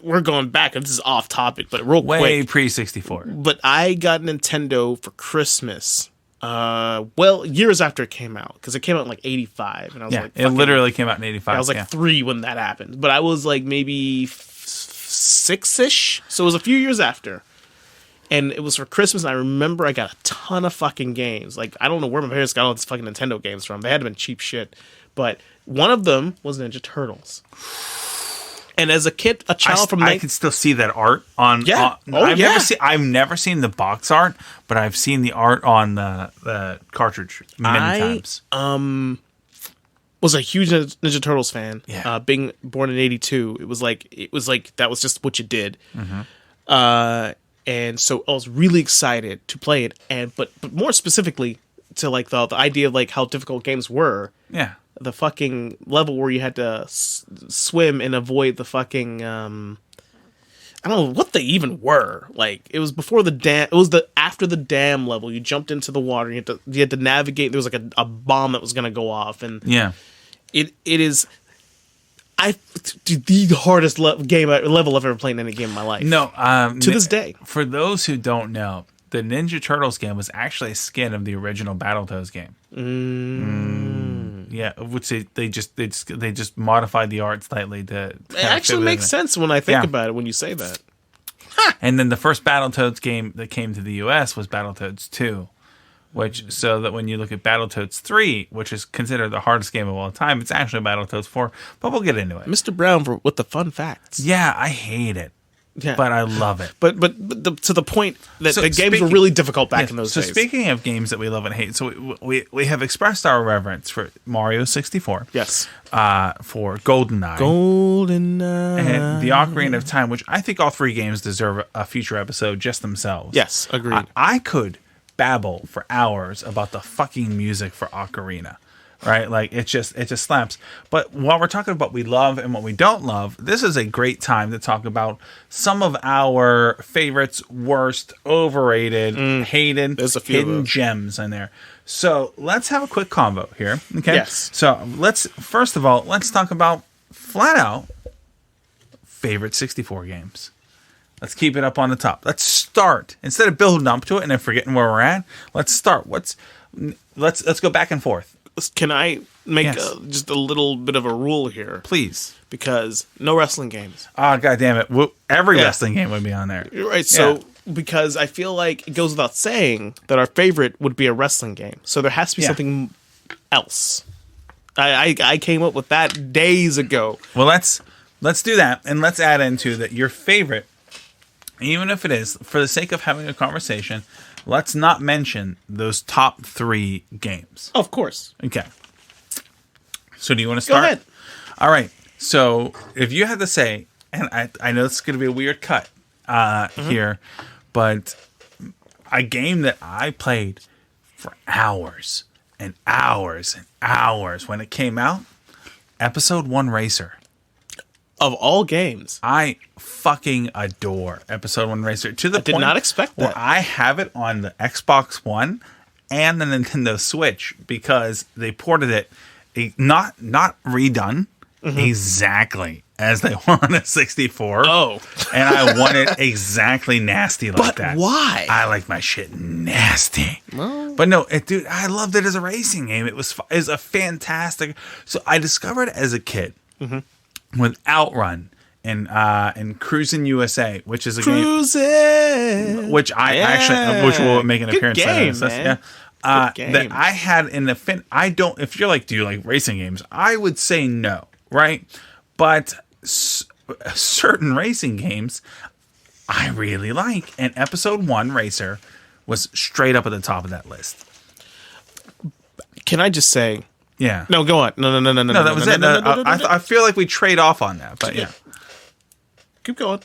We're going back, and this is off topic, but real quick. Way pre-64. But I got Nintendo for Christmas. Years after it came out, because it came out in like 85, and I was like, it literally came out in 85. I was like 3 when that happened, but I was like maybe 6-ish, so it was a few years after, and it was for Christmas. And I remember I got a ton of fucking games. Like I don't know where my parents got all these fucking Nintendo games from. They had to been cheap shit, but one of them was Ninja Turtles. And as a kid, a child I can still see that art on. Yeah. I've never seen the box art, but I've seen the art on the cartridge many times. Was a huge Ninja Turtles fan. Yeah. Being born in '82, it was like that was just what you did. And so I was really excited to play it, but more specifically to like the idea of like how difficult games were. Yeah. The fucking level where you had to swim and avoid the fucking I don't know what they even were. Like it was before the dam. It was after the dam level. You jumped into the water. You had to navigate. There was like a bomb that was gonna go off, and it is the hardest level I've ever played in any game in my life. No, to this day. For those who don't know, the Ninja Turtles game was actually a skin of the original Battletoads game. Yeah, which they just modified the art slightly to. It actually makes sense when I think about it when you say that. And then the first Battletoads game that came to the U.S. was Battletoads 2, so that when you look at Battletoads 3, which is considered the hardest game of all time, it's actually Battletoads 4. But we'll get into it. Mr. Brown with the fun facts. Yeah, I hate it. Yeah. But I love it. But to the point that the games were really difficult back in those days. So speaking of games that we love and hate, so we have expressed our reverence for Mario 64. Yes. For GoldenEye. And the Ocarina of Time, which I think all 3 games deserve a future episode just themselves. Yes, agreed. I could babble for hours about the fucking music for Ocarina. Right, like it just slaps. But while we're talking about what we love and what we don't love, this is a great time to talk about some of our favorites, worst, overrated, hated, hidden gems in there. So let's have a quick convo here. Okay. Yes. So let's talk about flat out favorite 64 games. Let's keep it up on the top. Let's start instead of building up to it and then forgetting where we're at. Let's start. Let's go back and forth. Can I make just a little bit of a rule here? Please. Because no wrestling games. Oh, God damn it. Every wrestling game would be on there. Right. So, because I feel like it goes without saying that our favorite would be a wrestling game. So there has to be something else. I came up with that days ago. Well, let's do that. And let's add into that your favorite, even if it is, for the sake of having a conversation, let's not mention those top 3 games. Of course. Okay. So do you want to start? Go ahead. All right. So if you had to say, and I know this is going to be a weird cut here, but a game that I played for hours and hours and hours when it came out, Episode 1 Racer. Of all games, I fucking adore Episode 1 Racer to the point did not expect that. Where I have it on the Xbox One and the Nintendo Switch because they ported it, not redone. exactly as they were on the 64. Oh. And I want it exactly nasty like that. But why? I like my shit nasty. Well. But no, dude, I loved it as a racing game. It was a fantastic. So I discovered it as a kid with Outrun and Cruisin' USA, which is a game which I actually, which will make an appearance game, on man. that I had in the I don't. If you're like, do you like racing games? I would say no, right? But certain racing games I really like, and Episode 1 Racer was straight up at the top of that list. Can I just say? Yeah. No, go on. No. No, that was it. I feel like we trade off on that, but yeah. Keep going.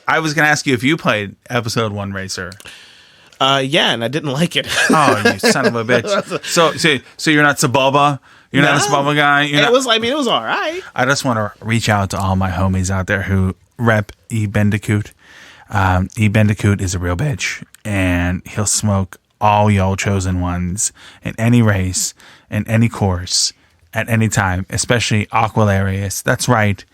I was going to ask you if you played Episode 1 Racer. Yeah, and I didn't like it. Oh, you son of a bitch! So you're not Sababa? You're not a Sababa guy? It was all right. I just want to reach out to all my homies out there who rep E-Bendicoot. E-Bendicoot is a real bitch, and he'll smoke all y'all chosen ones in any race, in any course, at any time, especially Aquilarius. That's right.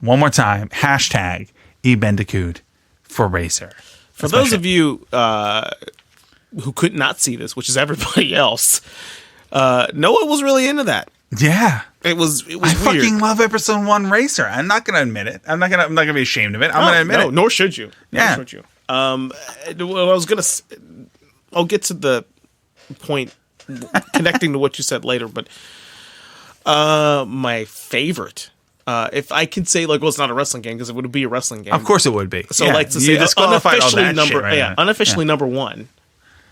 One more time, hashtag E-Bendicoot for Racer. For those of you who could not see this, which is everybody else, Noah was really into that. Yeah, it was I weird. fucking love Episode 1 Racer. I'm not gonna admit it. I'm not gonna be ashamed of it. I'm gonna admit it. Nor should you. Yeah. Nor should you. Well, I was gonna. I'll get to the point connecting to what you said later, but my favorite. If I can say, like, well, it's not a wrestling game because it would be a wrestling game. Of course it would be. So, yeah. like, to you say disqualified all that number, shit right unofficially number one,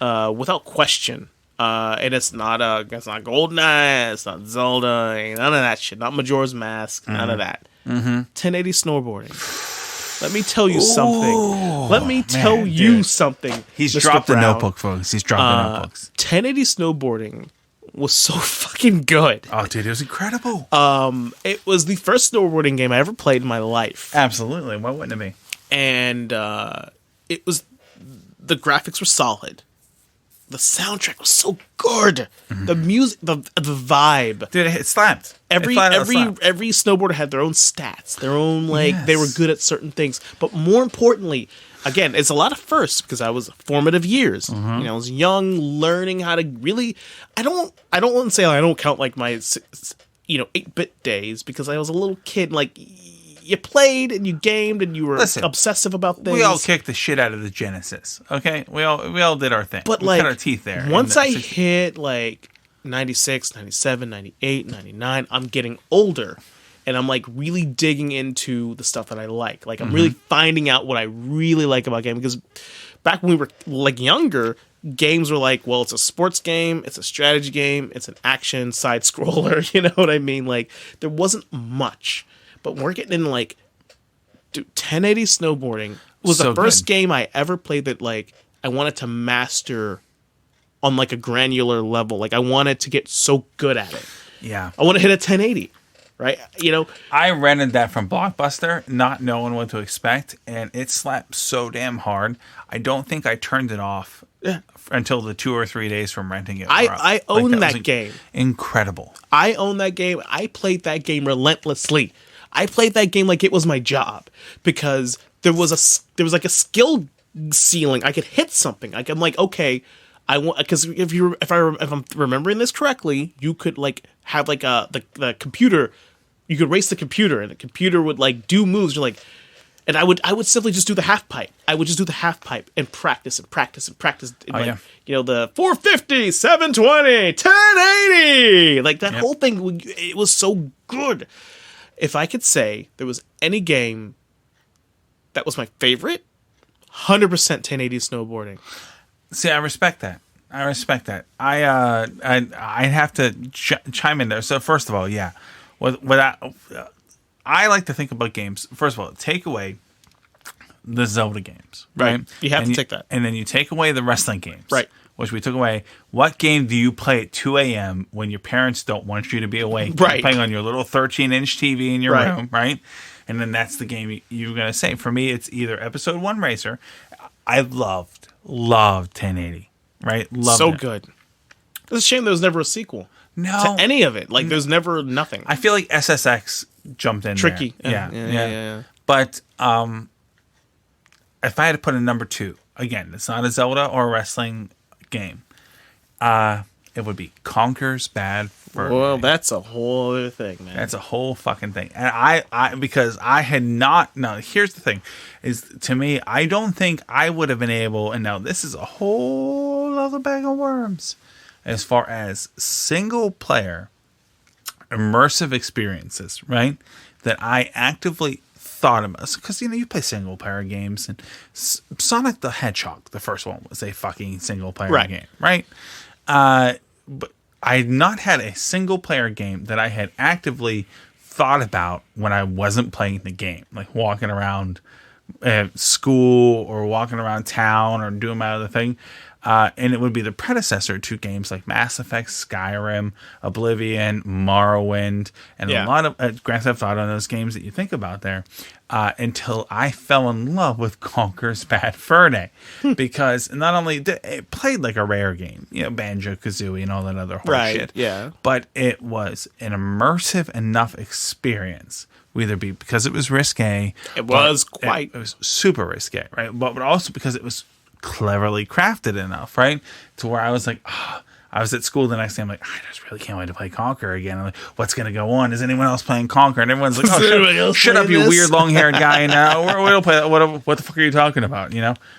without question. And it's not GoldenEye, it's not Zelda, ain't none of that shit. Not Majora's Mask, none of that. 1080 snowboarding. Let me tell you something. Let me tell you something. He's Mr. dropped Brown. the notebook, folks. He's dropped the notebooks. 1080 snowboarding was so fucking good. Oh, dude, it was incredible. It was the first snowboarding game I ever played in my life. Absolutely. Why wouldn't it be? And it was, the graphics were solid. The soundtrack was so good. The music, the vibe. Dude, it slapped. Every snowboarder had their own stats, their own they were good at certain things. But more importantly, again, it's a lot of firsts because I was formative years. I was young, learning how to really. I don't want to say I don't count like my 8-bit days because I was a little kid. Like, you played and you gamed and you were obsessive about things. We all kicked the shit out of the Genesis. Okay, we all did our thing. But we cut our teeth there. Once I hit like 96, 97, 98, 99, I'm getting older. And I'm like really digging into the stuff that I like. Like, I'm really finding out what I really like about gaming. Because back when we were like younger, games were like, well, it's a sports game, it's a strategy game, it's an action side scroller. You know what I mean? Like, there wasn't much. But we're getting in like, dude, 1080 snowboarding was the first game I ever played that like I wanted to master on like a granular level. Like, I wanted to get so good at it. Yeah. I want to hit a 1080. Right, I rented that from Blockbuster, not knowing what to expect, and it slapped so damn hard. I don't think I turned it off until the 2 or 3 days from renting it. I own that game. Incredible. I own that game. I played that game relentlessly. I played that game like it was my job because there was like a skill ceiling. I could hit something. Like, I'm like, okay, I want, because if I'm remembering this correctly, you could like have like the computer. You could race the computer, and the computer would like do moves. You're like, and I would simply just do the half pipe. I would just do the half pipe and practice and practice and practice. And the 450, 720, 1080, like that whole thing. It was so good. If I could say there was any game that was my favorite, 100% 1080 snowboarding. See, I respect that. I have to chime in there. So first of all, yeah. I like to think about games. First of all, take away the Zelda games, right? You have to take that. And then you take away the wrestling games, right? Which we took away. What game do you play at 2 a.m. when your parents don't want you to be awake? Right. You're playing on your little 13-inch TV in your room, right? And then that's the game you're going to say. For me, it's either Episode 1 Racer. I loved 1080, right? Loved so it. good. It's a shame there was never a sequel. No. to any of it. Like, there's never nothing. I feel like SSX jumped in Tricky. there. Yeah. Yeah. But if I had to put a number 2, again, it's not a Zelda or a wrestling game. It would be Conker's Bad Fur Day. Well, that's a whole other thing, man. That's a whole fucking thing. And I because I had not. Now, here's the thing: is to me, I don't think I would have been able. And now this is a whole other bag of worms, as far as single player immersive experiences, right? That I actively thought about, because you play single player games, and Sonic the Hedgehog, the first one, was a fucking single player game, right? But I had not had a single player game that I had actively thought about when I wasn't playing the game, like walking around school or walking around town or doing my other thing. And it would be the predecessor to games like Mass Effect, Skyrim, Oblivion, Morrowind, and a lot of Grand Theft Auto and those games that you think about there, until I fell in love with Conker's Bad Fur Day. Because not only did it played like a rare game, Banjo-Kazooie and all that other shit, but it was an immersive enough experience. Either be because it was risque. It was it was super risque, right? But also because it was cleverly crafted enough, right? To where I was like, I was at school the next day. I'm like, I just really can't wait to play Conker again. I'm like, what's going to go on? Is anyone else playing Conker? And everyone's like, oh, shut up, you weird long-haired guy. Now we'll play that. What the fuck are you talking about?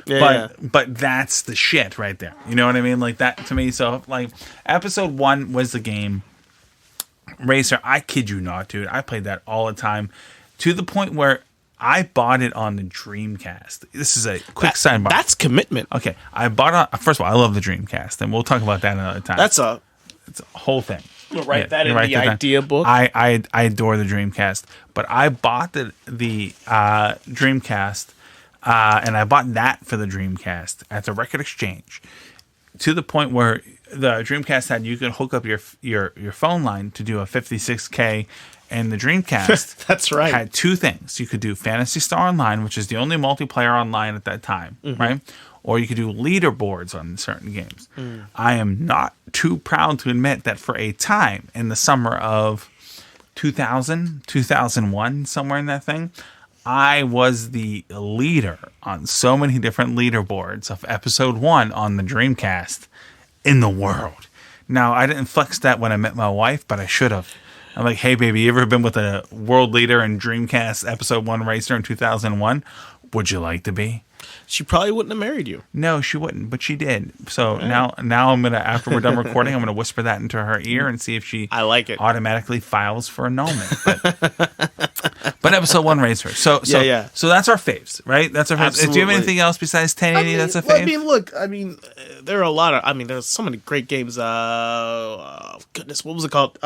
But that's the shit right there. You know what I mean? Like that to me. So like, episode 1 was the game. Racer, I kid you not, dude. I played that all the time, to the point where I bought it on the Dreamcast. This is a quick sidebar. That's commitment. Okay, I bought it. First of all, I love the Dreamcast, and we'll talk about that another time. It's a whole thing. We'll write that in the idea book. I adore the Dreamcast, but I bought the Dreamcast, and I bought that for the Dreamcast at the Record Exchange, to the point where the Dreamcast had you could hook up your phone line to do a 56K. And the Dreamcast that's right. had 2 things. You could do Phantasy Star Online, which is the only multiplayer online at that time, right? Or you could do leaderboards on certain games. I am not too proud to admit that for a time in the summer of 2000, 2001, somewhere in that thing, I was the leader on so many different leaderboards of episode 1 on the Dreamcast in the world. Now, I didn't flex that when I met my wife, but I should have. I'm like, hey, baby, you ever been with a world leader in Dreamcast episode 1 racer in 2001? Would you like to be? She probably wouldn't have married you. No, she wouldn't, but she did. So now I'm going to, after we're done recording, I'm going to whisper that into her ear and see if she automatically files for annulment. But episode 1 racer. So that's our faves, right? That's our faves. Absolutely. Do you have anything else besides 1080 that's a fave? There are a lot of, there's so many great games. Goodness, what was it called?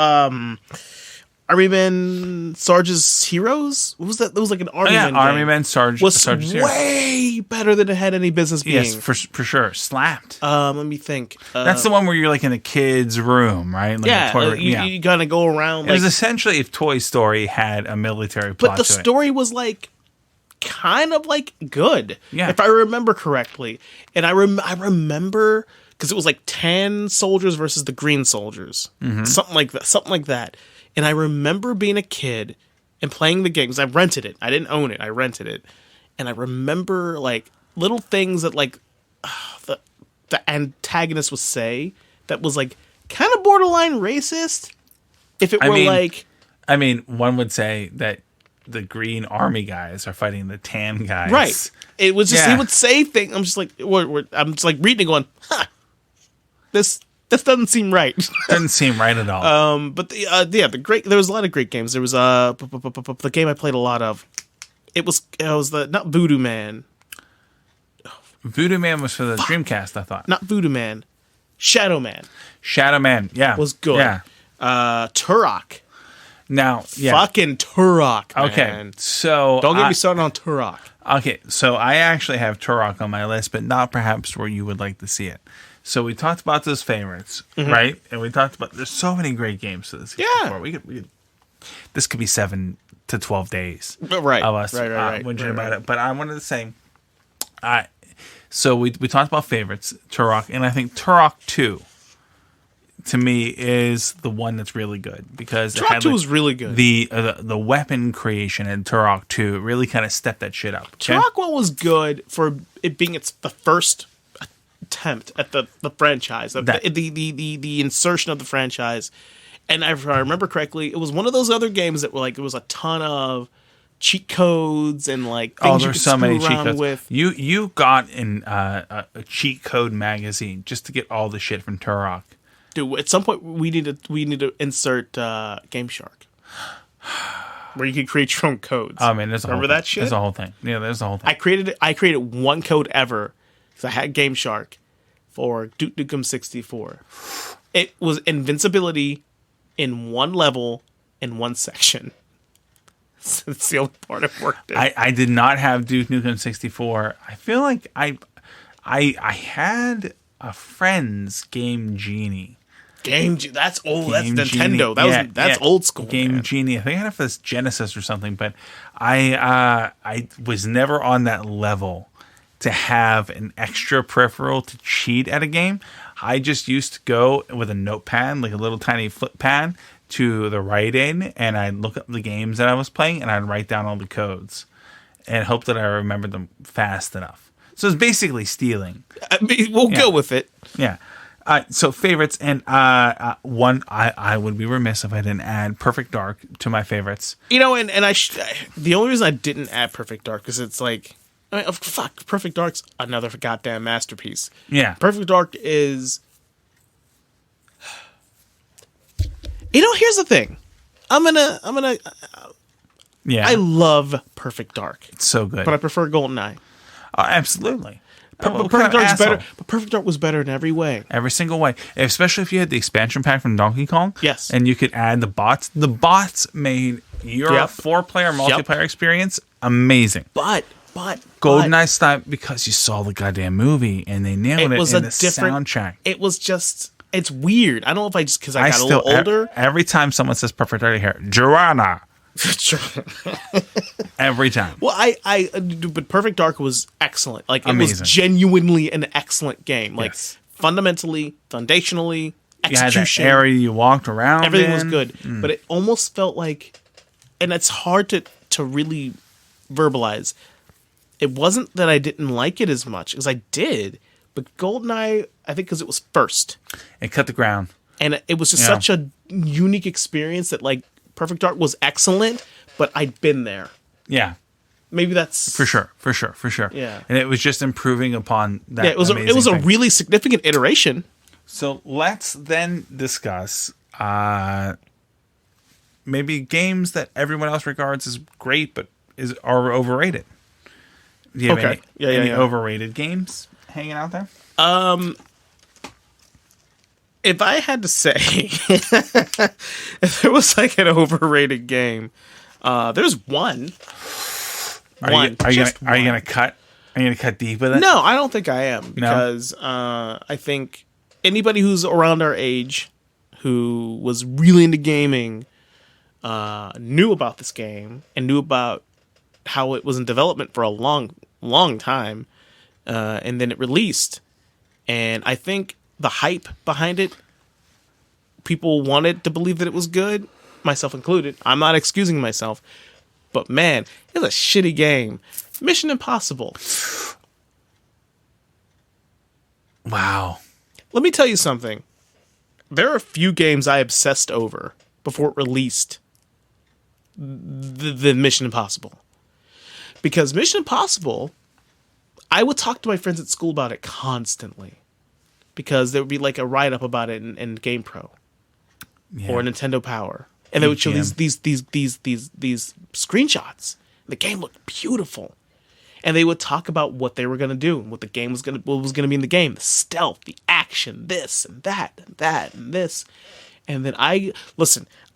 Army Men Sarge's Heroes? What was that? That was like an Army Men game. Army Men Sarge's Heroes. Way better than it had any business being. Yes, for sure. Slapped. Let me think. That's the one where you're like in a kid's room, right? Like you gotta go around. It was essentially if Toy Story had a military plot. But the story was like kind of like good, if I remember correctly. And I remember because it was like 10 soldiers versus the green soldiers, something like that. And I remember being a kid and playing the games. I rented it. I didn't own it. I rented it. And I remember like little things that like the antagonist would say that was like kind of borderline racist. If it were one would say that the green army guys are fighting the tan guys. Right. It was just, he would say things. I'm just like, I'm just like reading and going, this doesn't seem right. Doesn't seem right at all. But there was a lot of great games. There was the game I played a lot of. It was not Voodoo Man. Voodoo Man was for the Dreamcast, I thought. Not Voodoo Man. Shadow Man. Shadow Man, yeah. Was good. Yeah. Turok. Now, Fucking Turok, man. Okay, so don't get me started on Turok. Okay, so I actually have Turok on my list, but not perhaps where you would like to see it. So we talked about those favorites, right? And we talked about there's so many great games to this. Before. We could this could be 7 to 12 days of us whinging about it. But I wanted to say, so we talked about favorites, Turok, and I think Turok 2 to me is the one that's really good because it Turok had, 2 like, was really good. The weapon creation in Turok 2 really kind of stepped that shit up. Okay? Turok 1 was good for it being the first attempt at the franchise, the insertion of the franchise. And if I remember correctly, it was one of those other games that were like, it was a ton of cheat codes and like things you could so many screw cheat around codes. with. You got in a cheat code magazine just to get all the shit from Turok. Dude, at some point we need to insert Game Shark, where you can create your own codes. Oh man, there's a remember whole that thing. shit. There's a whole thing. Yeah, there's a whole thing. I created one code ever because I had Game Shark for Duke Nukem 64. It was invincibility in one level in one section. That's the only part it worked in. I did not have Duke Nukem 64. I feel like I had a friend's Game Genie. That's old. Game That's Genie. Nintendo. That's old school. Game man. Genie. I think I had it for this Genesis or something, but I was never on that level to have an extra peripheral to cheat at a game. I just used to go with a notepad, like a little tiny flip pad, to the right end, and I'd look up the games that I was playing, and I'd write down all the codes and hope that I remembered them fast enough. So it's basically stealing. I mean, we'll go with it. Yeah. So favorites, and one, I would be remiss if I didn't add Perfect Dark to my favorites. You know, and the only reason I didn't add Perfect Dark is it's like, I mean, fuck, Perfect Dark's another goddamn masterpiece. Yeah. Perfect Dark is... You know, here's the thing. Yeah. I love Perfect Dark. It's so good. But I prefer GoldenEye. Absolutely. But Perfect Dark's better. But Perfect Dark was better in every way. Every single way. Especially if you had the expansion pack from Donkey Kong. Yes. And you could add the bots. The bots made your 4-player multiplayer experience amazing. But GoldenEye stopped because you saw the goddamn movie and they nailed it in the soundtrack. It was just... It's weird. I don't know if because I got a little older. Every time someone says Perfect Dark, I hear Joanna. Every time. Well, but Perfect Dark was excellent. Like, it amazing. Was genuinely an excellent game. Like, yes. Fundamentally, foundationally, execution. You had that area you walked around. Everything was good. But it almost felt like, and it's hard to really verbalize. It wasn't that I didn't like it as much, because I did. But GoldenEye, I think because it was first. It cut the ground. And it was just such a unique experience that, like, Perfect Dark was excellent, but I'd been there. Yeah. Maybe that's... For sure. Yeah. And it was just improving upon that. Yeah, it was a really significant iteration. So let's then discuss maybe games that everyone else regards as great, but are overrated. Do you have any overrated games hanging out there? If I had to say, if there was like an overrated game, there's one. Are you gonna cut deep with it? No, I don't think I am, because I think anybody who's around our age who was really into gaming knew about this game and knew about how it was in development for a long time, and then it released. And I think the hype behind it, people wanted to believe that it was good, myself included. I'm not excusing myself, but man, it's a shitty game. Mission Impossible. Wow. Let me tell you something. There are a few games I obsessed over before it released the Mission Impossible. Because Mission Impossible, I would talk to my friends at school about it constantly. Because there would be like a write-up about it in GamePro or Nintendo Power. And they would show these screenshots. The game looked beautiful. And they would talk about what they were going to do, what the game was going to be in the game, the stealth, the action, this and that and that and this. And then I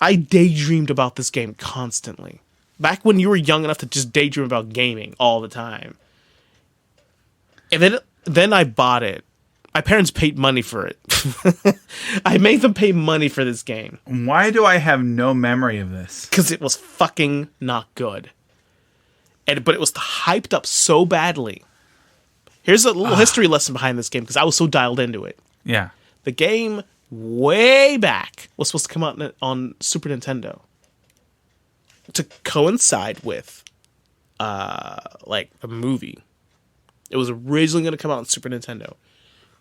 daydreamed about this game constantly. Back when you were young enough to just daydream about gaming all the time. And then I bought it. My parents paid money for it. I made them pay money for this game. Why do I have no memory of this? Because it was fucking not good. But it was hyped up so badly. Here's a little history lesson behind this game, because I was so dialed into it. Yeah. The game way back, was supposed to come out on Super Nintendo to coincide with like a movie. It was originally going to come out on Super Nintendo.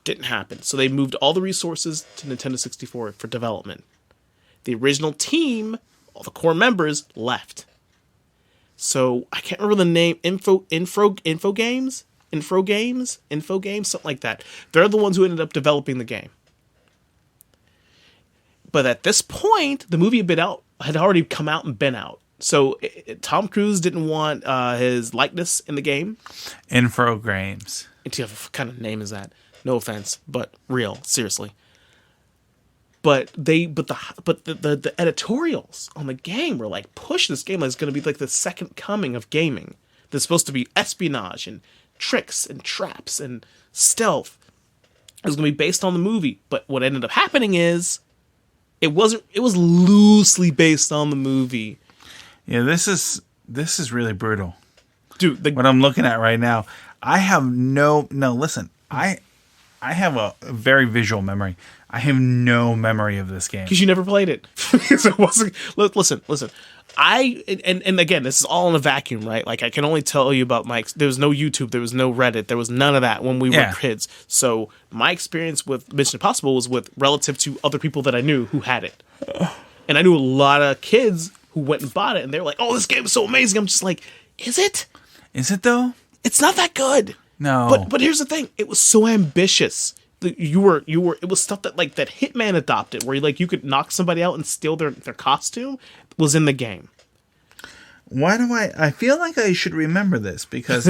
Didn't happen. So they moved all the resources to Nintendo 64 for development. The original team, all the core members, left. So I can't remember the name. Info Games, something like that. They're the ones who ended up developing the game. But at this point, the movie had already come out and been out. So Tom Cruise didn't want his likeness in the game. Infogrames. What kind of name is that? No offense, but real, seriously. But the editorials on the game were like, push this game like it's going to be like the second coming of gaming. There's supposed to be espionage and tricks and traps and stealth. It was going to be based on the movie. But what ended up happening is it was loosely based on the movie. Yeah, this is really brutal. Dude, what I'm looking at right now, I have listen, I have a very visual memory. I have no memory of this game. Because you never played it. So it wasn't, listen. And again, this is all in a vacuum, right? Like, I can only tell you about there was no YouTube, there was no Reddit, there was none of that when we were kids. So my experience with Mission Impossible was relative to other people that I knew who had it. And I knew a lot of kids who went and bought it, and they were like, oh, this game is so amazing. I'm just like, is it? Is it, though? It's not that good. No. But here's the thing. It was so ambitious. It was stuff that Hitman adopted, where you could knock somebody out and steal their costume, was in the game. Why do I feel like I should remember this? Because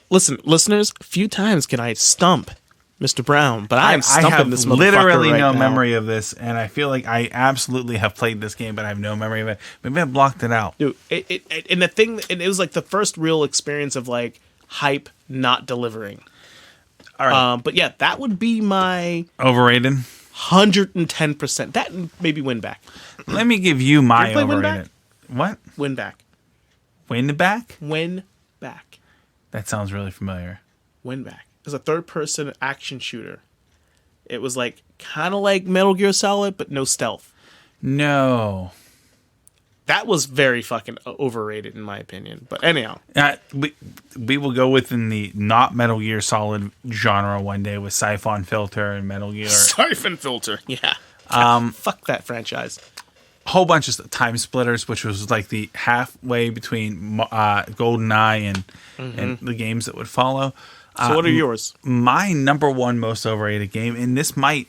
listeners, few times can I stump Mr. Brown, but I am stumping this motherfucker literally right no now. memory of this, and I feel like I absolutely have played this game, but I have no memory of it. Maybe I blocked it out. Dude, it was like the first real experience of like hype not delivering. All right. But yeah, that would be my overrated 110%. That and maybe Win Back. Let me give you my you play overrated. Win Back? What? Win Back. Win Back? Win Back. That sounds really familiar. Win Back. It was a third-person action shooter. It was like kind of like Metal Gear Solid, but no stealth. No. That was very fucking overrated in my opinion. But anyhow. We will go within the not Metal Gear Solid genre one day with Siphon Filter and Metal Gear. Siphon Filter, yeah. Fuck that franchise. Whole bunch of Time Splitters, which was like the halfway between GoldenEye and the games that would follow. So what are yours? My number one most overrated game, and this might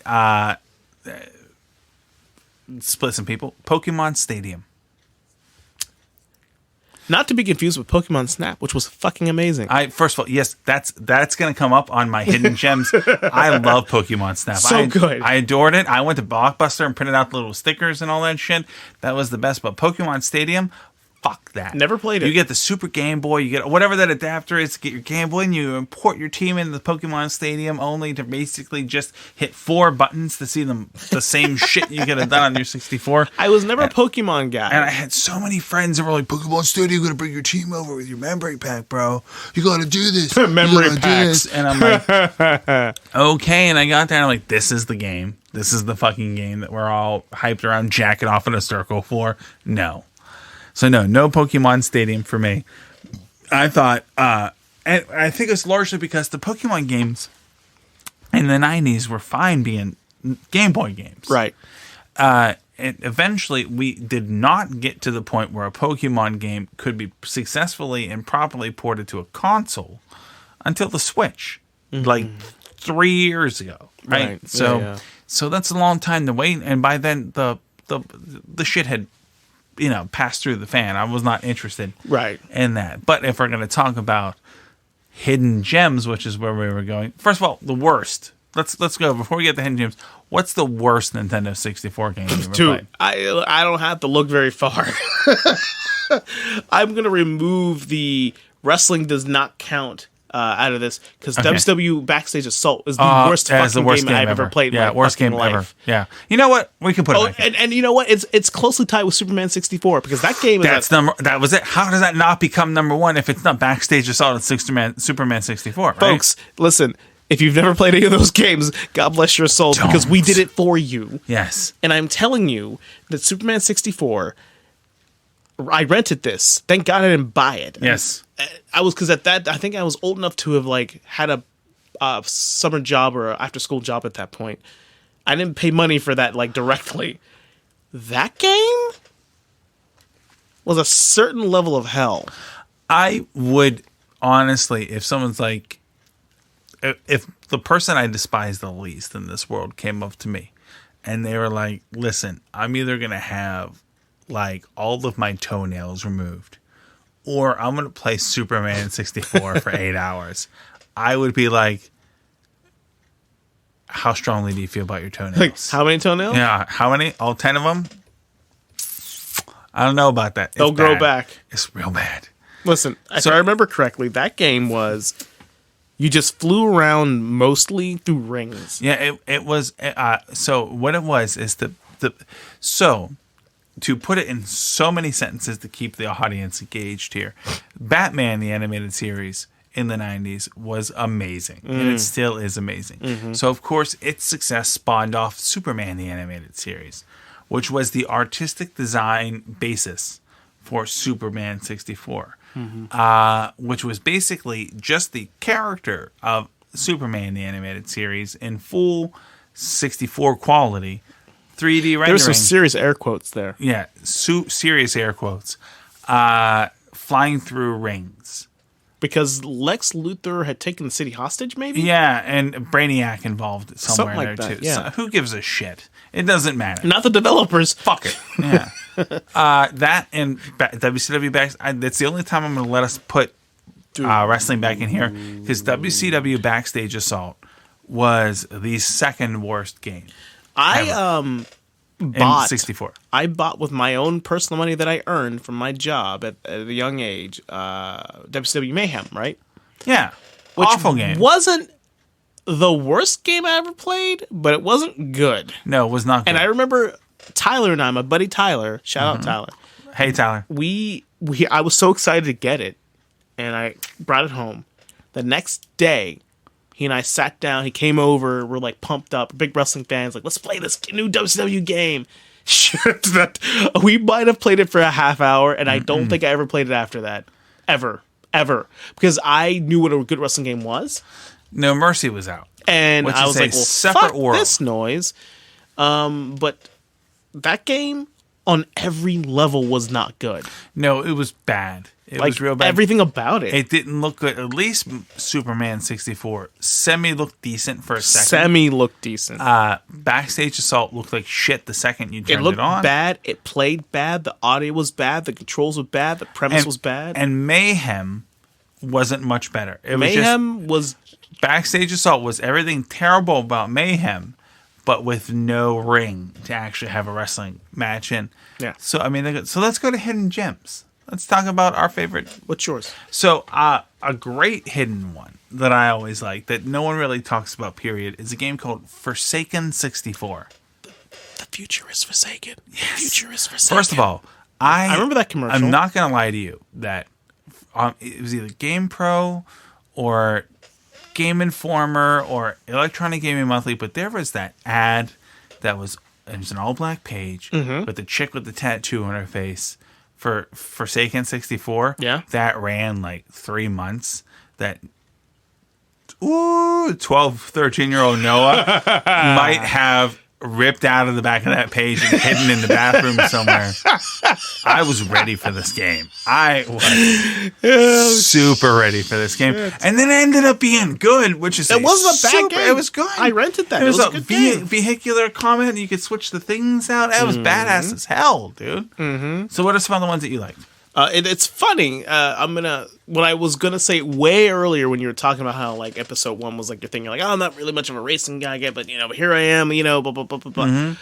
split some people, Pokemon Stadium. Not to be confused with Pokemon Snap, which was fucking amazing. First of all, yes, that's going to come up on my hidden gems. I love Pokemon Snap. So good. I adored it. I went to Blockbuster and printed out the little stickers and all that shit. That was the best. But Pokemon Stadium, fuck that. Never played it. You get the Super Game Boy. You get whatever that adapter is to get your Game Boy, and you import your team into the Pokemon Stadium only to basically just hit 4 buttons to see the same shit you could have done on your 64. I was never a Pokemon guy. And I had so many friends that were like, Pokemon Stadium, you're going to bring your team over with your memory pack, bro. You got to do this. Memory packs. And I'm like, okay. And I got there and I'm like, this is the game. This is the fucking game that we're all hyped around jacking off in a circle for. No. So no Pokemon Stadium for me. I thought, and I think it's largely because the Pokemon games in the 90s were fine being Game Boy games. Right. And eventually we did not get to the point where a Pokemon game could be successfully and properly ported to a console until the Switch, like 3 years ago. Right. So that's a long time to wait. And by then the shit had, passed through the fan. I was not interested in that. But if we're going to talk about hidden gems, which is where we were going, first of all, the worst. Let's go before we get to hidden gems. What's the worst Nintendo 64 game you ever played? I don't have to look very far. I'm going to remove the wrestling does not count out of this because Wcw Backstage Assault is the worst fucking game I've ever played. Yeah, in my worst game life. ever. Yeah, you know what? We can put it. Back and you know what? It's closely tied with Superman 64 because that game is that was it. How does that not become number one if it's not Backstage Assault and Superman 64? Right? Folks, listen. If you've never played any of those games, God bless your soul, because we did it for you. Yes. And I'm telling you that Superman 64, I rented this. Thank God I didn't buy it. Yes. I was, because at that, I think I was old enough to have like had a summer job or after school job at that point. I didn't pay money for that like directly. That game was a certain level of hell. I would honestly, if someone's like, if the person I despise the least in this world came up to me and they were like, listen, I'm either going to have like all of my toenails removed or I'm going to play Superman 64 for 8 hours, I would be like, how strongly do you feel about your toenails? Like, how many toenails? Yeah, how many? All 10 of them? I don't know about that. They'll grow back. It's real bad. Listen, if I remember correctly, that game was you just flew around mostly through rings. Yeah, it was. So what it was is so to put it in so many sentences to keep the audience engaged here, Batman the animated series in the 90s was amazing, and it still is amazing. So of course its success spawned off Superman the animated series, which was the artistic design basis for Superman 64. Which was basically just the character of Superman the animated series in full 64 quality, 3D rendering. There's some serious air quotes there. Yeah, serious air quotes. Flying through rings. Because Lex Luthor had taken the city hostage, maybe? Yeah, and Brainiac involved somewhere Something in like there that, too. yeah. So who gives a shit? It doesn't matter. Not the developers. Fuck it. Yeah. That and WCW Backstage. That's the only time I'm going to let us put wrestling back in here, because WCW Backstage Assault was the second worst game. I in bought 64. I bought with my own personal money that I earned from my job at a young age. WCW Mayhem, right? Yeah. Which awful game. Wasn't the worst game I ever played, but it wasn't good. No, it was not good. And I remember Tyler and I, my buddy Tyler, shout out Tyler. Hey, Tyler. I was so excited to get it, and I brought it home. The next day, he and I sat down. He came over. We're like pumped up, big wrestling fans. Like, let's play this new WCW game. We might have played it for a half hour, and I don't think I ever played it after that, ever, because I knew what a good wrestling game was. No Mercy was out, and I was like, "Well, fuck world. This noise." But that game on every level was not good. No, it was bad. It was real bad. Everything about it. It didn't look good. At least Superman 64 semi looked decent for a second. Semi looked decent. Backstage Assault looked like shit the second you turned it looked on. bad. It played bad. The audio was bad. The controls were bad. The premise was bad. And Mayhem wasn't much better. Mayhem was Backstage Assault was everything terrible about Mayhem, but with no ring to actually have a wrestling match in. Yeah. So I mean, so let's go to hidden gems. Let's talk about our favorite. What's yours? So a great hidden one that I always like that no one really talks about, period, is a game called Forsaken 64. The future is forsaken. Yes. The future is forsaken. First of all, I remember that commercial. I'm not going to lie to you that it was either Game Pro or Game Informer or Electronic Gaming Monthly, but there was that ad that was, it was an all-black page with the chick with the tattoo on her face for Forsaken 64. Yeah. That ran like 3 months. That 12, 13-year-old Noah might have ripped out of the back of that page and hidden in the bathroom somewhere. I was ready for this game. I was super ready for this game. And then it ended up being good, which is it wasn't a bad game. It was good. I rented that. It was a good game. Vehicular combat. You could switch the things out. That was badass as hell, dude. So what are some of the ones that you liked? It's funny. What I was gonna say way earlier when you were talking about how like episode 1 was like your thing. You're like, oh, I'm not really much of a racing guy yet, but but here I am. Blah blah blah blah blah.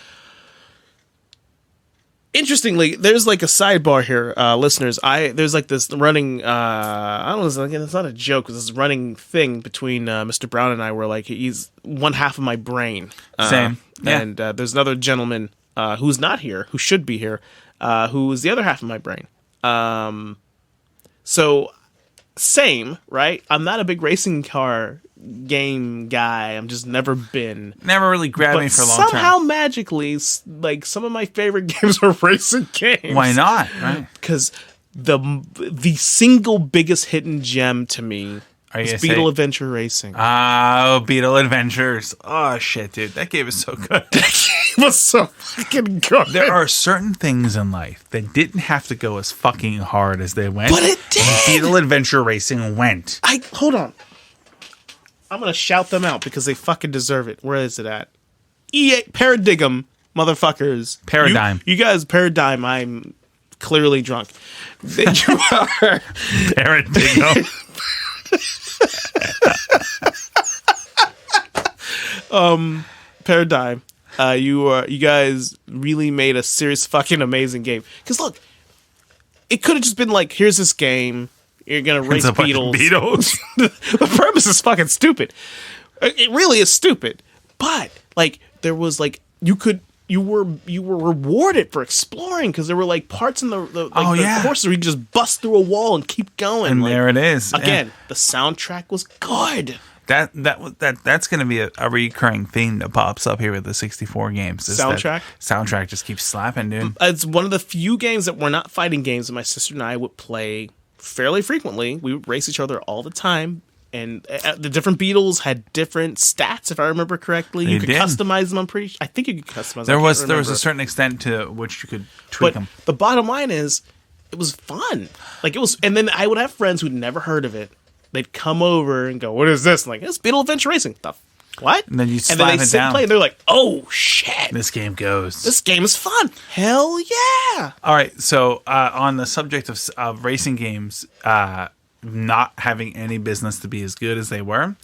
Interestingly, there's like a sidebar here, listeners. There's like this running. I don't know. It's not a joke. It's this running thing between Mr. Brown and I, where like he's one half of my brain. Same. Yeah. And there's another gentleman who's not here, who should be here, who is the other half of my brain. So same, right? I'm not a big racing car game guy. I'm just never been. Never really grabbed me for a long somehow time. magically, like some of my favorite games are racing games. Why not? Right? Because the single biggest hidden gem to me is Beetle Adventure Racing. Oh, Beetle Adventures. Oh, shit, dude. That game is so good. That game was so fucking good. There are certain things in life that didn't have to go as fucking hard as they went. But it did. And Beetle Adventure Racing went. Hold on. I'm going to shout them out because they fucking deserve it. Where is it at? EA Paradigm, motherfuckers. Paradigm. You guys, Paradigm, I'm clearly drunk. You are. Paradigm. Paradigm. You guys really made a serious fucking amazing game. Because look, it could have just been like, here's this game. You're gonna race beetles. The premise is fucking stupid. It really is stupid. But like, there was like, you were rewarded for exploring because there were like parts in the courses where you just bust through a wall and keep going. And like, there it is. Again, the soundtrack was good. That's going to be a recurring theme that pops up here with the 64 games. Soundtrack just keeps slapping, dude. It's one of the few games that were not fighting games that my sister and I would play fairly frequently. We would race each other all the time. And the different Beetles had different stats, if I remember correctly. You could customize them. I think you could customize them. There was a certain extent to which you could tweak them. The bottom line is, it was fun. Like it was, and then I would have friends who'd never heard of it. They'd come over and go, "What is this?" I'm like, it's Beetle Adventure Racing. What? And then you slap they it sit down. and play, and they're like, "Oh shit, this game goes. This game is fun. Hell yeah!" All right. So on the subject of racing games, not having any business to be as good as they were,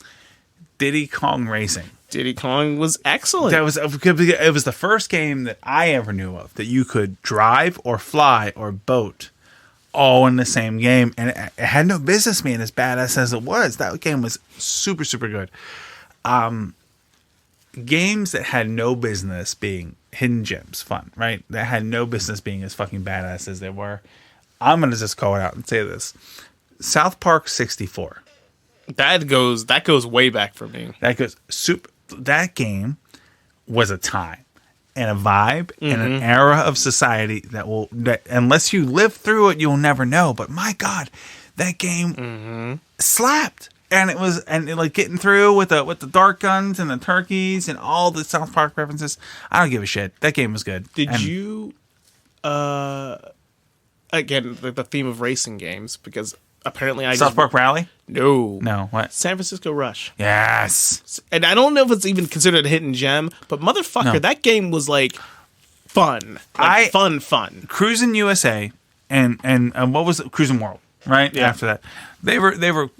Diddy Kong Racing. Diddy Kong was excellent. It was the first game that I ever knew of that you could drive or fly or boat all in the same game, and it had no business being as badass as it was. That game was super, super good. Games that had no business being hidden gems, fun, right? That had no business being as fucking badass as they were. I'm gonna just call it out and say this: South Park 64. That goes way back for me. That game was a time and a vibe and an era of society that unless you live through it, you'll never know. But my God, that game slapped. And it was like getting through with the dart guns and the turkeys and all the South Park references. I don't give a shit. That game was good. Did you again the theme of racing games, because apparently South Park Rally? No. What? San Francisco Rush. Yes. And I don't know if it's even considered a hidden gem, but motherfucker, that game was like fun. Fun. Cruising USA and what was it? Cruising World, right? Yeah. After that. They were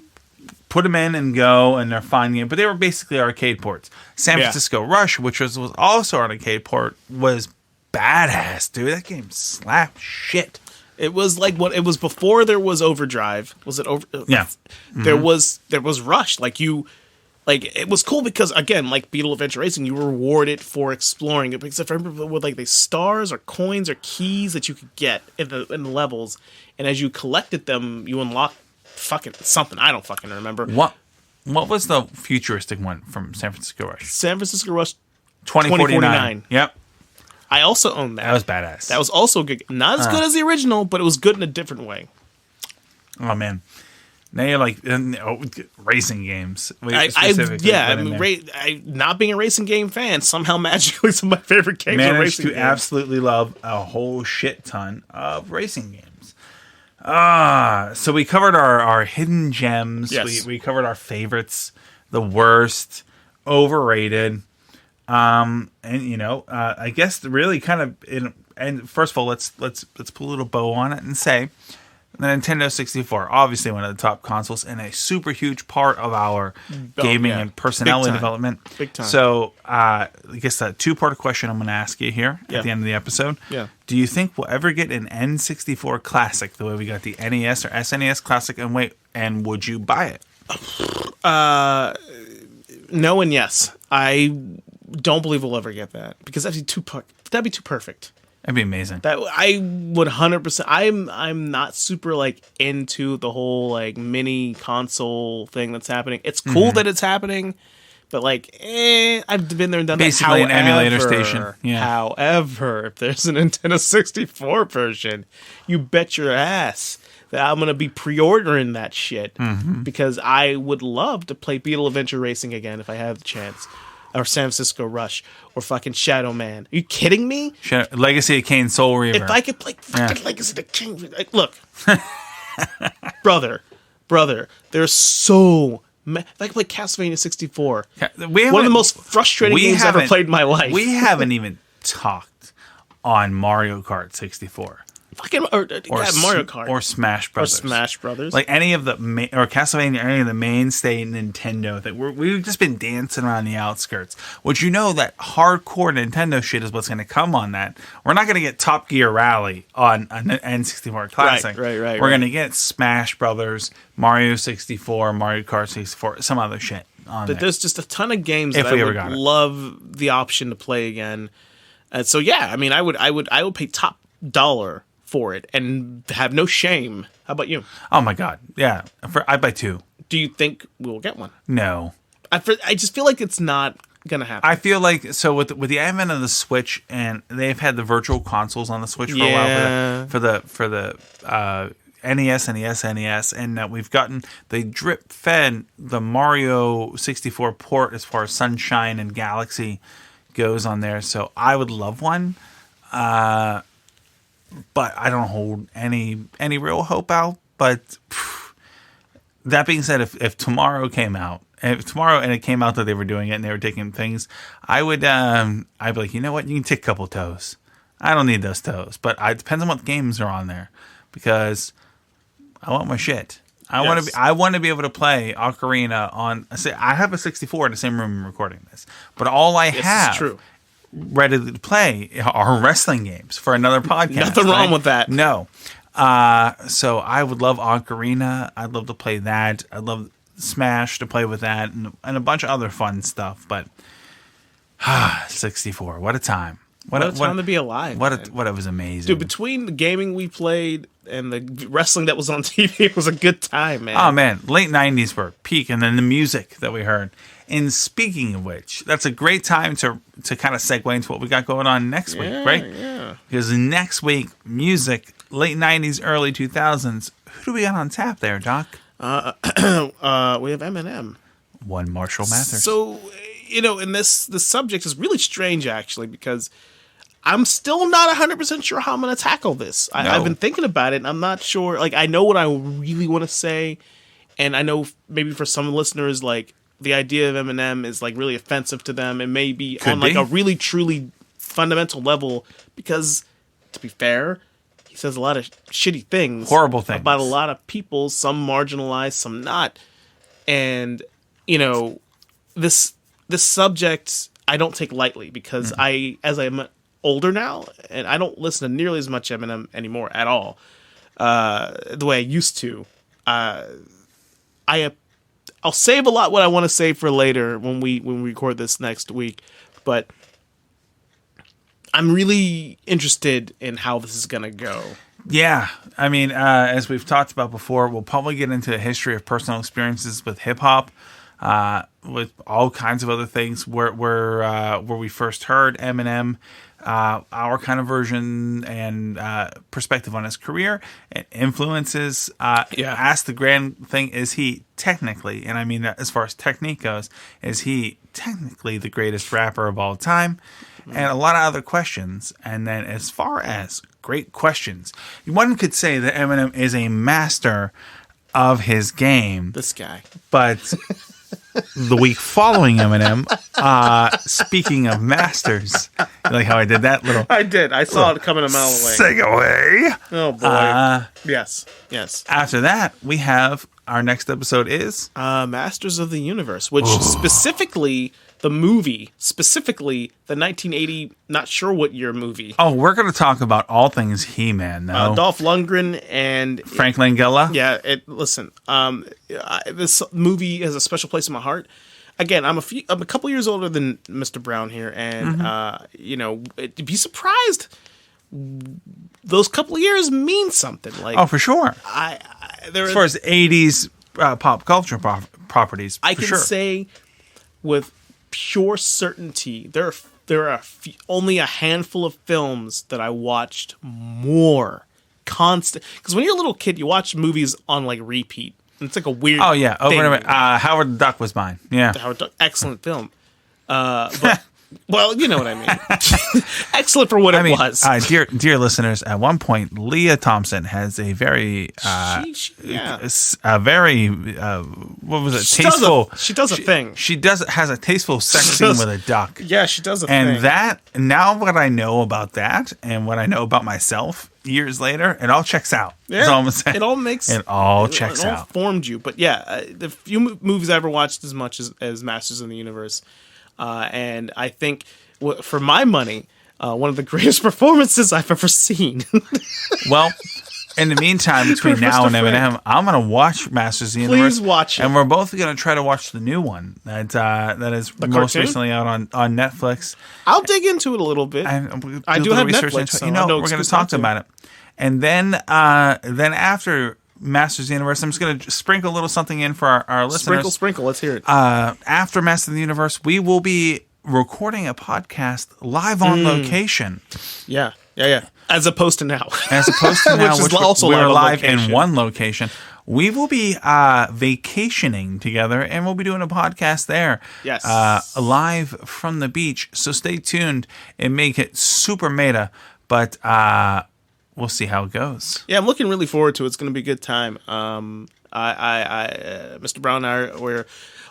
put them in and go, and they're fun game, but they were basically arcade ports. San Francisco Rush, which was also an arcade port, was badass, dude. That game slapped shit. It was like what it was before there was Overdrive. Was it over? Yeah. There was Rush. It was cool because, again, like Beetle Adventure Racing, you were rewarded for exploring it. Because if I remember, with like the stars or coins or keys that you could get in the levels, and as you collected them, you unlocked fucking something. I don't fucking remember. What was the futuristic one from San Francisco Rush? San Francisco Rush 2049. Yep. I also owned that. That was badass. That was also good. Not as good as the original, but it was good in a different way. Oh, man. Now you're like racing games. Not being a racing game fan, somehow magically some of my favorite games are racing games. Absolutely love a whole shit ton of racing games. So we covered our hidden gems. Yes. We covered our favorites, the worst, overrated. I guess really kind of and first of all, let's put a little bow on it and say the Nintendo 64, obviously one of the top consoles and a super huge part of our gaming and personality development. Big time. So, I guess that two-part question I'm going to ask you here at the end of the episode. Yeah. Do you think we'll ever get an N64 Classic the way we got the NES or SNES Classic? And would you buy it? No and yes. I don't believe we'll ever get that because that'd be too perfect. That'd be amazing. That I would 100%. I'm not super like into the whole like mini console thing that's happening. It's cool that it's happening, but like, I've been there and done Basically that. an emulator station. Yeah. However, if there's a Nintendo 64 version, you bet your ass that I'm gonna be pre-ordering that shit because I would love to play Beetle Adventure Racing again if I have the chance. Or San Francisco Rush, or fucking Shadow Man. Are you kidding me? Legacy of Kain Soul Reaver. If I could play fucking Legacy of Kain, like, look, brother, there's so many. If I could play Castlevania 64, one of the most frustrating games I've ever played in my life. We haven't even talked on Mario Kart 64. Fucking Mario Kart or Smash Brothers. Like any of the or Castlevania, any of the mainstay Nintendo that we've just been dancing around the outskirts. Which you know that hardcore Nintendo shit is what's going to come on that. We're not going to get Top Gear Rally on an N64 Classic. Right. We're going to get Smash Brothers, Mario 64, Mario Kart 64, some other shit on But there. there's just a ton of games that I would love the option to play again. And so yeah, I mean, I would pay top dollar for it and have no shame. How about you? Oh my god, yeah. I'd buy 2. Do you think we'll get one? No. I just feel like it's not gonna happen. I feel like so with the advent of the Switch, and they've had the virtual consoles on the Switch for a while for the NES and the SNES, and we've gotten they drip fed the Mario 64 port as far as Sunshine and Galaxy goes on there. So I would love one. But I don't hold any real hope out. But that being said, if tomorrow came out, and it came out that they were doing it and they were taking things, I'd be like, you know what, you can take a couple toes. I don't need those toes, but it depends on what games are on there because I want my shit. I want to be able to play Ocarina on. I have a 64 in the same room I'm recording this, but all I have. Is true. Ready to play are wrestling games for another podcast. Nothing wrong with that. No. So I would love Ocarina. I'd love to play that. I'd love Smash to play with that and a bunch of other fun stuff. But 64, what a time. What a time to be alive. What it was amazing. Dude, between the gaming we played and the wrestling that was on TV, it was a good time, man. Oh, man. Late 90s were peak, and then the music that we heard. And speaking of which, that's a great time to kind of segue into what we got going on next week, right? Yeah. Because next week, music, late 90s, early 2000s. Who do we got on tap there, Doc? We have Eminem. One Marshall Mathers. So, and the subject is really strange, actually, because I'm still not 100% sure how I'm going to tackle this. I've been thinking about it, and I'm not sure. Like, I know what I really want to say, and I know maybe for some listeners, like, the idea of Eminem is like really offensive to them and maybe on like a really truly fundamental level because, to be fair, he says a lot of shitty things. Horrible things. About a lot of people, some marginalized, some not. And, this subject I don't take lightly because as I'm older now, and I don't listen to nearly as much Eminem anymore at all, the way I used to, I'll save a lot what I want to say for later when we record this next week, but I'm really interested in how this is going to go. Yeah. I mean, as we've talked about before, we'll probably get into a history of personal experiences with hip hop, with all kinds of other things where we first heard Eminem, our kind of version and perspective on his career and influences. Ask the grand thing, is he technically, and I mean as far as technique goes, is he technically the greatest rapper of all time? And a lot of other questions. And then as far as great questions, one could say that Eminem is a master of his game. This guy. But the week following Eminem, speaking of masters, you like how I did that little? I did. I saw it coming a mile away. Segue. Oh boy. Yes. After that, we have our next episode is Masters of the Universe, which specifically the movie, specifically the 1980, not sure what year movie. Oh, we're going to talk about all things He-Man, though. Dolph Lundgren and Frank Langella. Yeah, listen. This movie has a special place in my heart. Again, I'm a couple years older than Mr. Brown here, and you'd be surprised those couple of years mean something. Like, Oh, for sure. There As far as 80s pop culture properties, I for can sure. say with pure certainty, there are only a handful of films that I watched more constant. Because when you're a little kid, you watch movies on like repeat. It's like a weird. Oh yeah, over thing. and over. Howard the Duck was mine. Yeah. Excellent film. But well, you know what I mean. Excellent for what it was. Dear listeners, at one point, Leah Thompson has a very, a very, what was it? Tasteful. She does a thing. She has a tasteful sex scene with a duck. Yeah, she does a And thing. that, now what I know about that and what I know about myself years later, it all checks out. Yeah, That's all I'm saying. it all makes It all checks it all out. formed you. But yeah, the few movies I ever watched as much as Masters of the Universe, and I think for my money, one of the greatest performances I've ever seen. Well, in the meantime, between now and Eminem, I'm going to watch Masters of the Universe. Please watch it. And we're both going to try to watch the new one that is most cartoon? recently out on Netflix. I'll dig into it a little bit. I do have Netflix, so You know, we're going to talk about it. And then after Masters of the Universe, I'm just going to sprinkle a little something in for our listeners. Sprinkle. Let's hear it. After Masters of the Universe, we will be recording a podcast live on location. Yeah. As opposed to now. As opposed to now, which is also we're live location. in one location. We will be vacationing together, and we'll be doing a podcast there. Yes. Live from the beach. So stay tuned and make it super meta, but we'll see how it goes. Yeah, I'm looking really forward to it. It's going to be a good time. Mr. Brown and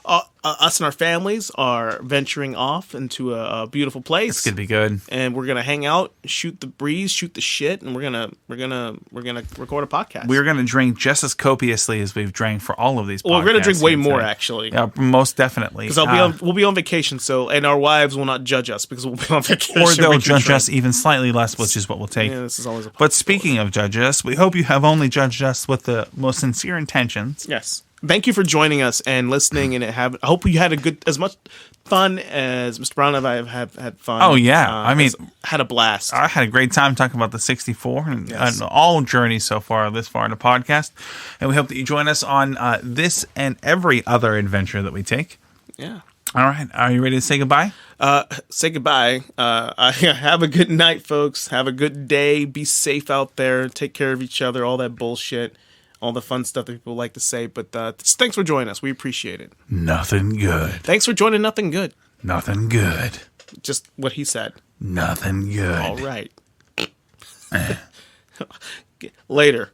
I, us and our families are venturing off into a beautiful place. It's gonna be good, and we're gonna hang out, shoot the breeze, shoot the shit, and we're gonna record a podcast. We're gonna drink just as copiously as we've drank for all of these. Well, we're gonna drink way more, today. actually. Yeah, most definitely. Because we'll be on vacation, and our wives will not judge us because we'll be on vacation. Or they'll judge us even slightly less, which is what we'll take. Yeah, this is always. But speaking of judge us, we hope you have only judged us with the most sincere intentions. Yes. Thank you for joining us and listening, and I hope you had as much fun as Mr. Brown and I have had fun. Oh yeah, I mean, had a blast. I had a great time talking about the 64 and all journeys so far this far in the podcast, and we hope that you join us on this and every other adventure that we take. Yeah. All right, are you ready to say goodbye? Say goodbye. Have a good night, folks. Have a good day. Be safe out there. Take care of each other. All that bullshit. All the fun stuff that people like to say, but thanks for joining us. We appreciate it. Nothing good. Thanks for joining Nothing Good. Nothing good. Just what he said. Nothing good. All right. Later.